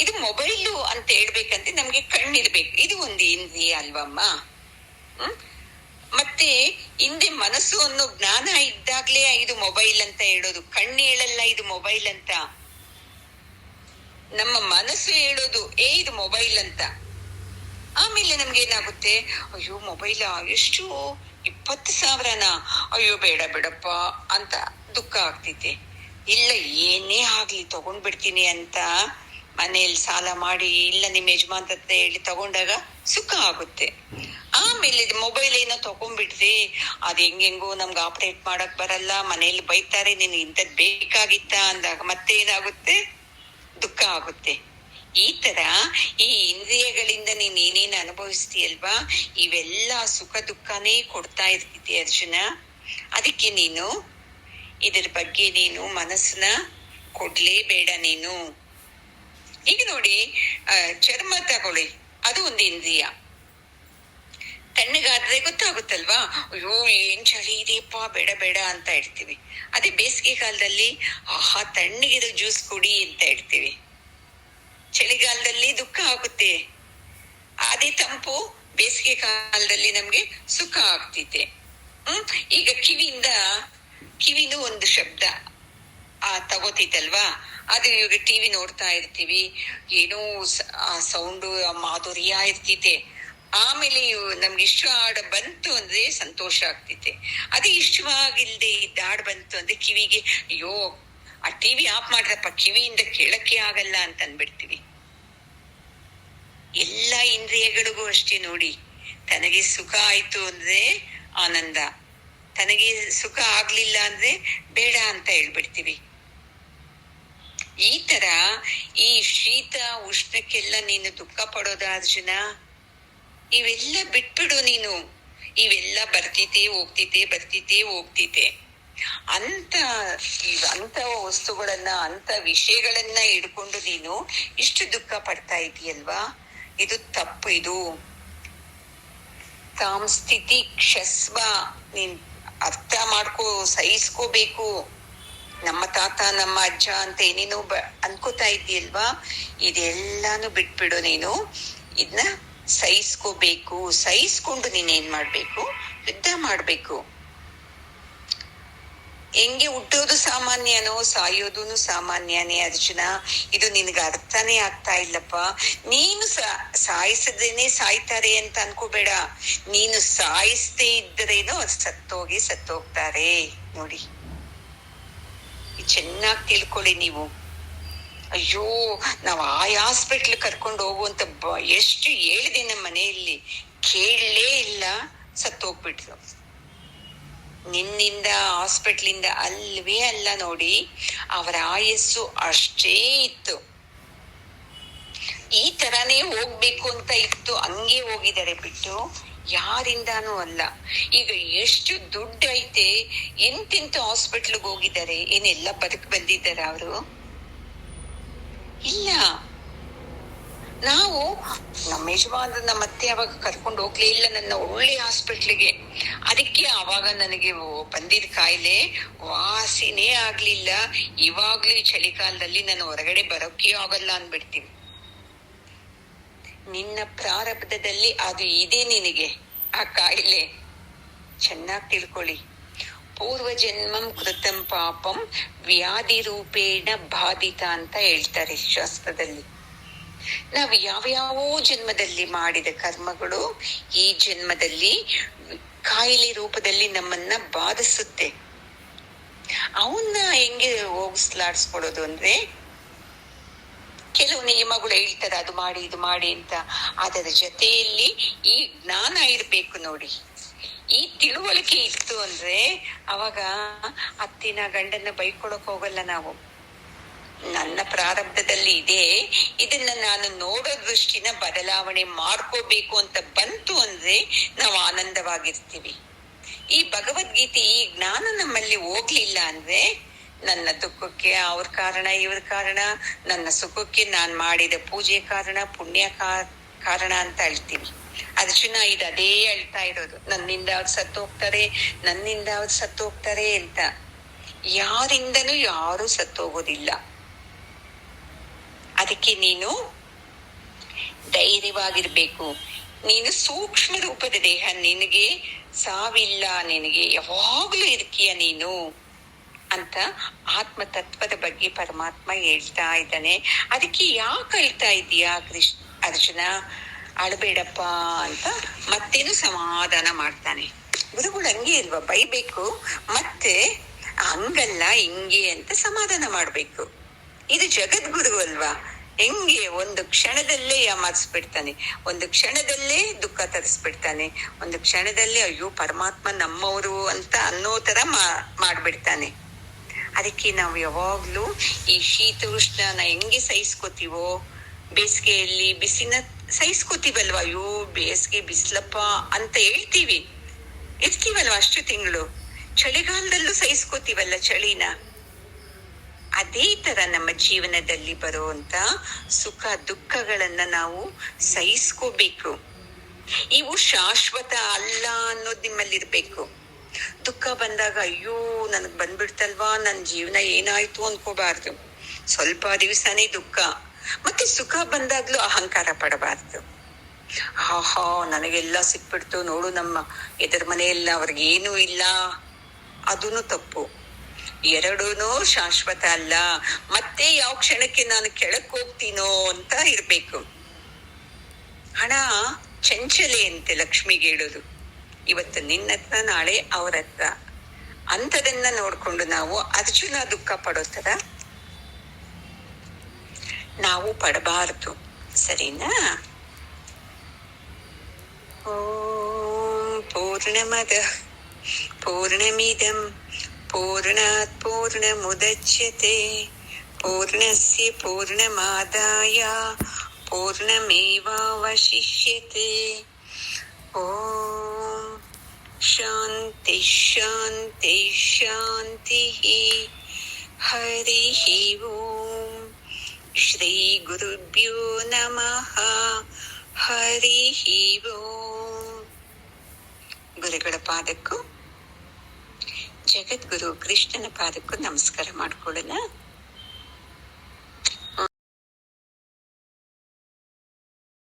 ಇದು ಮೊಬೈಲು ಅಂತ ಹೇಳ್ಬೇಕಂದ್ರೆ ನಮ್ಗೆ ಕಣ್ಣಿರ್ಬೇಕು, ಇದು ಒಂದು ಇಂದ್ರಿಯ ಅಲ್ವಮ್ಮ. ಮತ್ತೆ ಹಿಂದೆ ಮನಸ್ಸು ಅನ್ನೋ ಜ್ಞಾನ ಇದ್ದಾಗ್ಲೇ ಇದು ಮೊಬೈಲ್ ಅಂತ ಹೇಳೋದು, ಕಣ್ಣು ಹೇಳಲ್ಲ ಇದು ಮೊಬೈಲ್ ಅಂತ. ನಮ್ಮ ಮನಸ್ಸು ಹೇಳೋದು ಇದು ಮೊಬೈಲ್ ಅಂತ. ಆಮೇಲೆ ನಮ್ಗೆ ಏನಾಗುತ್ತೆ, ಅಯ್ಯೋ ಮೊಬೈಲ ಎಷ್ಟು 20,000ನಾ, ಅಯ್ಯೋ ಬೇಡ ಬೇಡಪ್ಪ ಅಂತ ದುಃಖ ಆಗ್ತೈತೆ. ಇಲ್ಲ ಏನೇ ಆಗ್ಲಿ ತಗೊಂಡ್ಬಿಡ್ತೀನಿ ಅಂತ ಮನೆಯಲ್ಲಿ ಸಾಲ ಮಾಡಿ, ಇಲ್ಲ ನಿಮ್ಮ ಯಜಮಾನ್ ಹತ್ರ ಹೇಳಿ ತಗೊಂಡಾಗ ಸುಖ ಆಗುತ್ತೆ. ಆಮೇಲೆ ಮೊಬೈಲ್ ಏನೋ ತಗೊಂಡ್ಬಿಟ್ರಿ, ಅದ್ ಹೆಂಗೆಂಗೋ ನಮ್ಗೆ ಆಪರೇಟ್ ಮಾಡಕ್ ಬರಲ್ಲ, ಮನೇಲಿ ಬೈತಾರೆ, ನಿನ್ ಇಂಥದ್ ಬೇಕಾಗಿತ್ತ ಅಂದಾಗ ಮತ್ತೆ ಏನಾಗುತ್ತೆ, ದುಃಖ ಆಗುತ್ತೆ. ಈ ತರ ಈ ಇಂದ್ರಿಯಗಳಿಂದ ನೀನ್ ಏನೇನ್ ಅನುಭವಿಸ್ತೀಯಲ್ವಾ, ಇವೆಲ್ಲ ಸುಖ ದುಃಖನೇ ಕೊಡ್ತಾ ಇರ್ತಿದ್ದೆ ಅರ್ಜುನ. ಅದಕ್ಕೆ ನೀನು ಇದ್ರ ಬಗ್ಗೆ ನೀನು ಮನಸ್ಸನ್ನ ಕೊಡ್ಲೇಬೇಡ ನೀನು. ಈಗ ನೋಡಿ, ಚರ್ಮ ತಗೊಳ್ಳಿ, ಅದು ಒಂದು ಇಂದ್ರಿಯ. ತಣ್ಣಗಾದ್ರೆ ಗೊತ್ತಾಗುತ್ತಲ್ವಾ, ಅಯ್ಯೋ ಏನ್ ಚಳಿ ಇದೆಯಪ್ಪ, ಬೇಡ ಬೇಡ ಅಂತ ಇಡ್ತೀವಿ. ಅದೇ ಬೇಸಿಗೆ ಕಾಲದಲ್ಲಿ ಆಹಾ ತಣ್ಣಗಿರೋ ಜ್ಯೂಸ್ ಕುಡಿ ಅಂತ ಇಡ್ತೀವಿ. ಚಳಿಗಾಲದಲ್ಲಿ ದುಃಖ ಆಗುತ್ತೆ, ಅದೇ ತಂಪು ಬೇಸಿಗೆ ಕಾಲದಲ್ಲಿ ನಮ್ಗೆ ಸುಖ ಆಗ್ತಿದೆ. ಈಗ ಕಿವಿನೂ ಒಂದು ಶಬ್ದ ತಗೋತೈತಲ್ವಾ, ಅದು ಇವಾಗ ಟಿವಿ ನೋಡ್ತಾ ಇರ್ತೀವಿ, ಏನೋ ಆ ಸೌಂಡು ಮಾಧುರ್ಯ ಇರ್ತೈತೆ. ಆಮೇಲೆ ನಮ್ಗೆ ಇಷ್ಟ ಹಾಡು ಬಂತು ಅಂದ್ರೆ ಸಂತೋಷ ಆಗ್ತೈತೆ. ಅದೇ ಇಷ್ಟವಾಗಿಲ್ದೆ ಇದ್ದ ಹಾಡು ಬಂತು ಅಂದ್ರೆ ಕಿವಿಗೆ ಅಯ್ಯೋ ಆ ಟಿವಿ ಆಫ್ ಮಾಡ್ರಪ್ಪ, ಕಿವಿಯಿಂದ ಕೇಳಕ್ಕೆ ಆಗಲ್ಲ ಅಂತ ಅಂದ್ಬಿಡ್ತೀವಿ. ಎಲ್ಲ ಇಂದ್ರಿಯಗಳಿಗೂ ಅಷ್ಟೇ ನೋಡಿ, ತನಗೆ ಸುಖ ಆಯ್ತು ಅಂದ್ರೆ ಆನಂದ, ತನಗೆ ಸುಖ ಆಗ್ಲಿಲ್ಲ ಅಂದ್ರೆ ಬೇಡ ಅಂತ ಹೇಳ್ಬಿಡ್ತೀವಿ. ಈ ತರ ಈ ಶೀತ ಉಷ್ಣಕ್ಕೆಲ್ಲ ನೀನು ದುಃಖ ಪಡೋದ ಅರ್ಜುನ, ಇವೆಲ್ಲ ಬಿಟ್ಬಿಡು ನೀನು. ಇವೆಲ್ಲ ಬರ್ತಿತೆ ಹೋಗ್ತಿತೆ, ಬರ್ತಿತೆ ಹೋಗ್ತಿತೆ ಅಂತ ವಸ್ತುಗಳನ್ನ, ಅಂತ ವಿಷಯಗಳನ್ನ ಹಿಡ್ಕೊಂಡು ನೀನು ಇಷ್ಟು ದುಃಖ ಪಡ್ತಾ ಇದೀಯಲ್ವಾ, ಇದು ತಪ್ಪು. ಇದು ತಾಮ್ ಸ್ಥಿತಿ ಕ್ಷಸ್ವ, ನೀನ್ ಅರ್ಥ ಮಾಡ್ಕೋ, ಸಹಿಸ್ಕೋಬೇಕು. ನಮ್ಮ ತಾತ ನಮ್ಮ ಅಜ್ಜ ಅಂತ ಏನೇನೋ ಅನ್ಕೋತಾ ಇದೀಯಲ್ವಾ, ಇದೆಲ್ಲಾನು ಬಿಟ್ಬಿಡು ನೀನು. ಇದನ್ನ ಸಹಿಸ್ಕೋಬೇಕು. ಸಹಿಸ್ಕೊಂಡು ನೀನೇನ್ ಮಾಡ್ಬೇಕು, ಯುದ್ಧ ಮಾಡ್ಬೇಕು. ಹೆಂಗೆ ಹುಟ್ಟೋದು ಸಾಮಾನ್ಯನೋ ಸಾಯೋದು ಸಾಮಾನ್ಯನೇ ಅರ್ಜುನ. ಇದು ನಿನ್ಗೆ ಅರ್ಥನೇ ಆಗ್ತಾ ಇಲ್ಲಪ್ಪ. ನೀನು ಸಾಯಿಸದೇನೆ ಸಾಯ್ತಾರೆ ಅಂತ ಅನ್ಕೋಬೇಡ. ನೀನು ಸಾಯಿಸದೇ ಇದ್ದರೇನೋ ಸತ್ತೋಗ್ತಾರೆ ನೋಡಿ. ಚೆನ್ನಾಗಿ ತಿಳ್ಕೊಳ್ಳಿ ನೀವು. ಅಯ್ಯೋ, ನಾವ್ ಹಾಸ್ಪಿಟ್ಲ್ ಕರ್ಕೊಂಡು ಹೋಗುವಂತ ಎಷ್ಟು ಹೇಳಿದೆ ನಮ್ಮ ಮನೆಯಲ್ಲಿ, ಕೇಳಲೇ ಇಲ್ಲ, ಸತ್ತೋಗ್ಬಿಟ್ರು. ನಿನ್ನಿಂದ ಹಾಸ್ಪಿಟ್ಲಿಂದ ಅಲ್ವೇ ಅಲ್ಲ ನೋಡಿ, ಅವರ ಆಯಸ್ಸು ಅಷ್ಟೇ ಇತ್ತು. ಈ ತರಾನೇ ಹೋಗ್ಬೇಕು ಅಂತ ಇತ್ತು, ಹಂಗೆ ಹೋಗಿದ್ದಾರೆ ಬಿಟ್ಟು ಯಾರಿಂದಾನೂ ಅಲ್ಲ. ಈಗ ಎಷ್ಟು ದುಡ್ಡು ಐತೆ, ಎಂತೆಂತ ಹಾಸ್ಪಿಟ್ಲ್ಗೆ ಹೋಗಿದ್ದಾರೆ. ಏನೆಲ್ಲ ಬದುಕು ಬಂದಿದ್ದಾರ ಅವರು? ಇಲ್ಲ. ನಾವು ನಮ್ಮ ಯಜಮಾನ್ರು ನಮ್ಮ ಅತ್ತೆ ಅವಾಗ ಕರ್ಕೊಂಡು ಹೋಗ್ಲೇ ಇಲ್ಲ ನನ್ನ ಒಳ್ಳೆ ಹಾಸ್ಪಿಟ್ಲಿಗೆ. ಅದಕ್ಕೆ ಅವಾಗ ನನಗೆ ಬಂದಿದ್ ಕಾಯಿಲೆ ವಾಸಿನೇ ಆಗ್ಲಿಲ್ಲ. ಇವಾಗ್ಲೂ ಈ ಚಳಿಗಾಲದಲ್ಲಿ ನಾನು ಹೊರಗಡೆ ಬರೋಕೆ ಆಗಲ್ಲ ಅನ್ಬಿಡ್ತೀವಿ. ನಿನ್ನ ಪ್ರಾರಬ್ಧದಲ್ಲಿ ಅದು ಇದೆ ನಿನಗೆ ಆ ಕಾಯಿಲೆ. ಚೆನ್ನಾಗಿ ತಿಳ್ಕೊಳ್ಳಿ. ಪೂರ್ವ ಜನ್ಮಂ ಕೃತಂ ಪಾಪಂ ವ್ಯಾಧಿ ರೂಪೇಣ ಬಾಧಿತ ಅಂತ ಹೇಳ್ತಾರೆ ಶಾಸ್ತ್ರದಲ್ಲಿ. ನಾವು ಯಾವ್ಯಾವ ಜನ್ಮದಲ್ಲಿ ಮಾಡಿದ ಕರ್ಮಗಳು ಈ ಜನ್ಮದಲ್ಲಿ ಕಾಯಿಲೆ ರೂಪದಲ್ಲಿ ನಮ್ಮನ್ನ ಬಾಧಿಸುತ್ತೆ. ಅವನ್ನ ಹೆಂಗೆ ಹೋಗಿಸ್ಲಾಡ್ಸ್ಕೊಡೋದು ಅಂದ್ರೆ, ಕೆಲವು ನಿಯಮಗಳು ಹೇಳ್ತಾರೆ, ಅದು ಮಾಡಿ ಇದು ಮಾಡಿ ಅಂತ. ಅದರ ಜೊತೆಯಲ್ಲಿ ಈ ಜ್ಞಾನ ಇರ್ಬೇಕು ನೋಡಿ. ಈ ತಿಳುವಳಿಕೆ ಇತ್ತು ಅಂದ್ರೆ ಅವಾಗ ಅತ್ತಿನ ಗಂಡನ್ನ ಬೈಕೊಳಕ್ ಹೋಗಲ್ಲ ನಾವು. ನನ್ನ ಪ್ರಾರಬ್ಧದಲ್ಲಿ ಇದೆ, ಇದನ್ನ ನಾನು ನೋಡೋ ದೃಷ್ಟಿನ ಬದಲಾವಣೆ ಮಾಡ್ಕೋಬೇಕು ಅಂತ ಬಂತು ಅಂದ್ರೆ ನಾವು ಆನಂದವಾಗಿರ್ತೀವಿ. ಈ ಭಗವದ್ಗೀತೆ ಈ ಜ್ಞಾನ ನಮ್ಮಲ್ಲಿ ಹೋಗ್ಲಿಲ್ಲ ಅಂದ್ರೆ ನನ್ನ ದುಃಖಕ್ಕೆ ಅವ್ರ ಕಾರಣ, ಇವ್ರ ಕಾರಣ, ನನ್ನ ಸುಖಕ್ಕೆ ನಾನ್ ಮಾಡಿದ ಪೂಜೆ ಕಾರಣ, ಪುಣ್ಯ ಕಾರಣ ಅಂತ ಹೇಳ್ತೀವಿ. ಅರ್ಜುನ ಇದು ಅದೇ ಹೇಳ್ತಾ ಇರೋದು, ನನ್ನಿಂದ ಅವ್ರು ಸತ್ತೋಗ್ತಾರೆ, ನನ್ನಿಂದ ಅವ್ರು ಸತ್ತೋಗ್ತಾರೆ ಅಂತ. ಯಾರಿಂದನೂ ಯಾರು ಸತ್ತೋಗೋದಿಲ್ಲ. ಅದಕ್ಕೆ ನೀನು ಧೈರ್ಯವಾಗಿರ್ಬೇಕು. ನೀನು ಸೂಕ್ಷ್ಮ ರೂಪದ ದೇಹ, ನಿನಗೆ ಸಾವಿಲ್ಲ, ನಿನಗೆ ಯಾವಾಗ್ಲೂ ಇರ್ತೀಯ ನೀನು ಅಂತ ಆತ್ಮ ತತ್ವದ ಬಗ್ಗೆ ಪರಮಾತ್ಮ ಹೇಳ್ತಾ ಇದ್ದಾನೆ. ಅದಕ್ಕೆ ಯಾಕೆ ಅಳ್ತಾ ಇದೀಯಾ ಅರ್ಜುನ, ಅಳಬೇಡಪ್ಪ ಅಂತ ಮತ್ತೇನು ಸಮಾಧಾನ ಮಾಡ್ತಾನೆ. ಗುರುಗಳು ಹಂಗೆ ಇಲ್ವಾ, ಬೈಬೇಕು ಮತ್ತೆ ಹಂಗಲ್ಲ ಹಿಂಗೆ ಅಂತ ಸಮಾಧಾನ ಮಾಡ್ಬೇಕು. ಇದು ಜಗದ್ಗುರು ಅಲ್ವಾ, ಹೆಂಗೆ ಒಂದು ಕ್ಷಣದಲ್ಲೇ ಯಾಮಾರಿಸ್ಬಿಡ್ತಾನೆ, ಒಂದು ಕ್ಷಣದಲ್ಲೇ ದುಃಖ ತರಿಸ್ಬಿಡ್ತಾನೆ, ಒಂದು ಕ್ಷಣದಲ್ಲೇ ಅಯ್ಯೋ ಪರಮಾತ್ಮ ನಮ್ಮವರು ಅಂತ ಅನ್ನೋ ತರ ಮಾಡ್ಬಿಡ್ತಾನೆ. ಅದಕ್ಕೆ ನಾವು ಯಾವಾಗ್ಲೂ ಈ ಶೀತ ಉಷ್ಣನ ಹೆಂಗೆ ಸಹಿಸ್ಕೋತೀವೋ, ಬೇಸಿಗೆಯಲ್ಲಿ ಬಿಸಿನ ಸಹಿಸ್ಕೋತೀವಲ್ವಾ, ಅಯ್ಯೋ ಬೇಸಿಗೆ ಬಿಸ್ಲಪ್ಪ ಅಂತ ಹೇಳ್ತೀವಿ, ಇರ್ತೀವಲ್ವ ಅಷ್ಟು ತಿಂಗಳು. ಚಳಿಗಾಲದಲ್ಲೂ ಸಹಿಸ್ಕೋತೀವಲ್ಲ ಚಳಿನ. ಅದೇ ತರ ನಮ್ಮ ಜೀವನದಲ್ಲಿ ಬರುವಂತ ಸುಖ ದುಃಖಗಳನ್ನ ನಾವು ಸಹಿಸ್ಕೋಬೇಕು. ಇವು ಶಾಶ್ವತ ಅಲ್ಲ ಅನ್ನೋದು ನಿಮ್ಮಲ್ಲಿರ್ಬೇಕು. ದುಃಖ ಬಂದಾಗ ಅಯ್ಯೋ ನನಗ್ ಬಂದ್ಬಿಡ್ತಲ್ವಾ, ನನ್ ಜೀವನ ಏನಾಯ್ತು ಅನ್ಕೋಬಾರ್ದು. ಸ್ವಲ್ಪ ದಿವಸನೇ ದುಃಖ. ಮತ್ತೆ ಸುಖ ಬಂದಾಗ್ಲೂ ಅಹಂಕಾರ ಪಡಬಾರ್ದು. ಆಹಾ ನನಗೆಲ್ಲ ಸಿಕ್ಬಿಡ್ತು ನೋಡು, ನಮ್ಮ ಎದುರ ಮನೆಯಲ್ಲ ಅವ್ರಿಗೇನು ಇಲ್ಲ, ಅದೂನು ತಪ್ಪು. ಎರಡೂನು ಶಾಶ್ವತ ಅಲ್ಲ. ಮತ್ತೆ ಯಾವ ಕ್ಷಣಕ್ಕೆ ನಾನು ಕೆಳಕ್ ಹೋಗ್ತೀನೋ ಅಂತ ಇರ್ಬೇಕು. ಹಣ ಚಂಚಲೆ ಅಂತೆ ಲಕ್ಷ್ಮಿಗೆ ಹೇಳೋದು. ಇವತ್ತು ನಿನ್ನ ಹತ್ರ, ನಾಳೆ ಅವ್ರ ಹತ್ರ. ಅಂತದನ್ನ ನೋಡ್ಕೊಂಡು ನಾವು ಅರ್ಜುನ ದುಃಖ ಪಡೋ ತರ ನಾವು ಪಡಬಾರದು, ಸರಿನಾ? ಓಂ ಪೂರ್ಣಮದ ಪೂರ್ಣಮಿದಂ ಪೂರ್ಣಾತ್ ಪೂರ್ಣಮುದಚ್ಯತೆ ಪೂರ್ಣಸ್ಯ ಪೂರ್ಣಮಾದಾಯ ಪೂರ್ಣಮೇವಾವಶಿಷ್ಯತೆ. ಓಂ ಶಾಂತಿ ಶಾಂತಿ ಶಾಂತಿ. ಹರಿ ಓಂ. ಶ್ರೀ ಗುರುಭ್ಯೋ ನಮಃ. ಹರಿ ಓಂ. ಗುರುಗಳ ಪಾದಕ್ಕೂ ಜಗದ್ಗುರು ಕೃಷ್ಣನ ಪಾದಕ್ಕೂ ನಮಸ್ಕಾರ ಮಾಡ್ಕೊಳ್ಳೋಣ.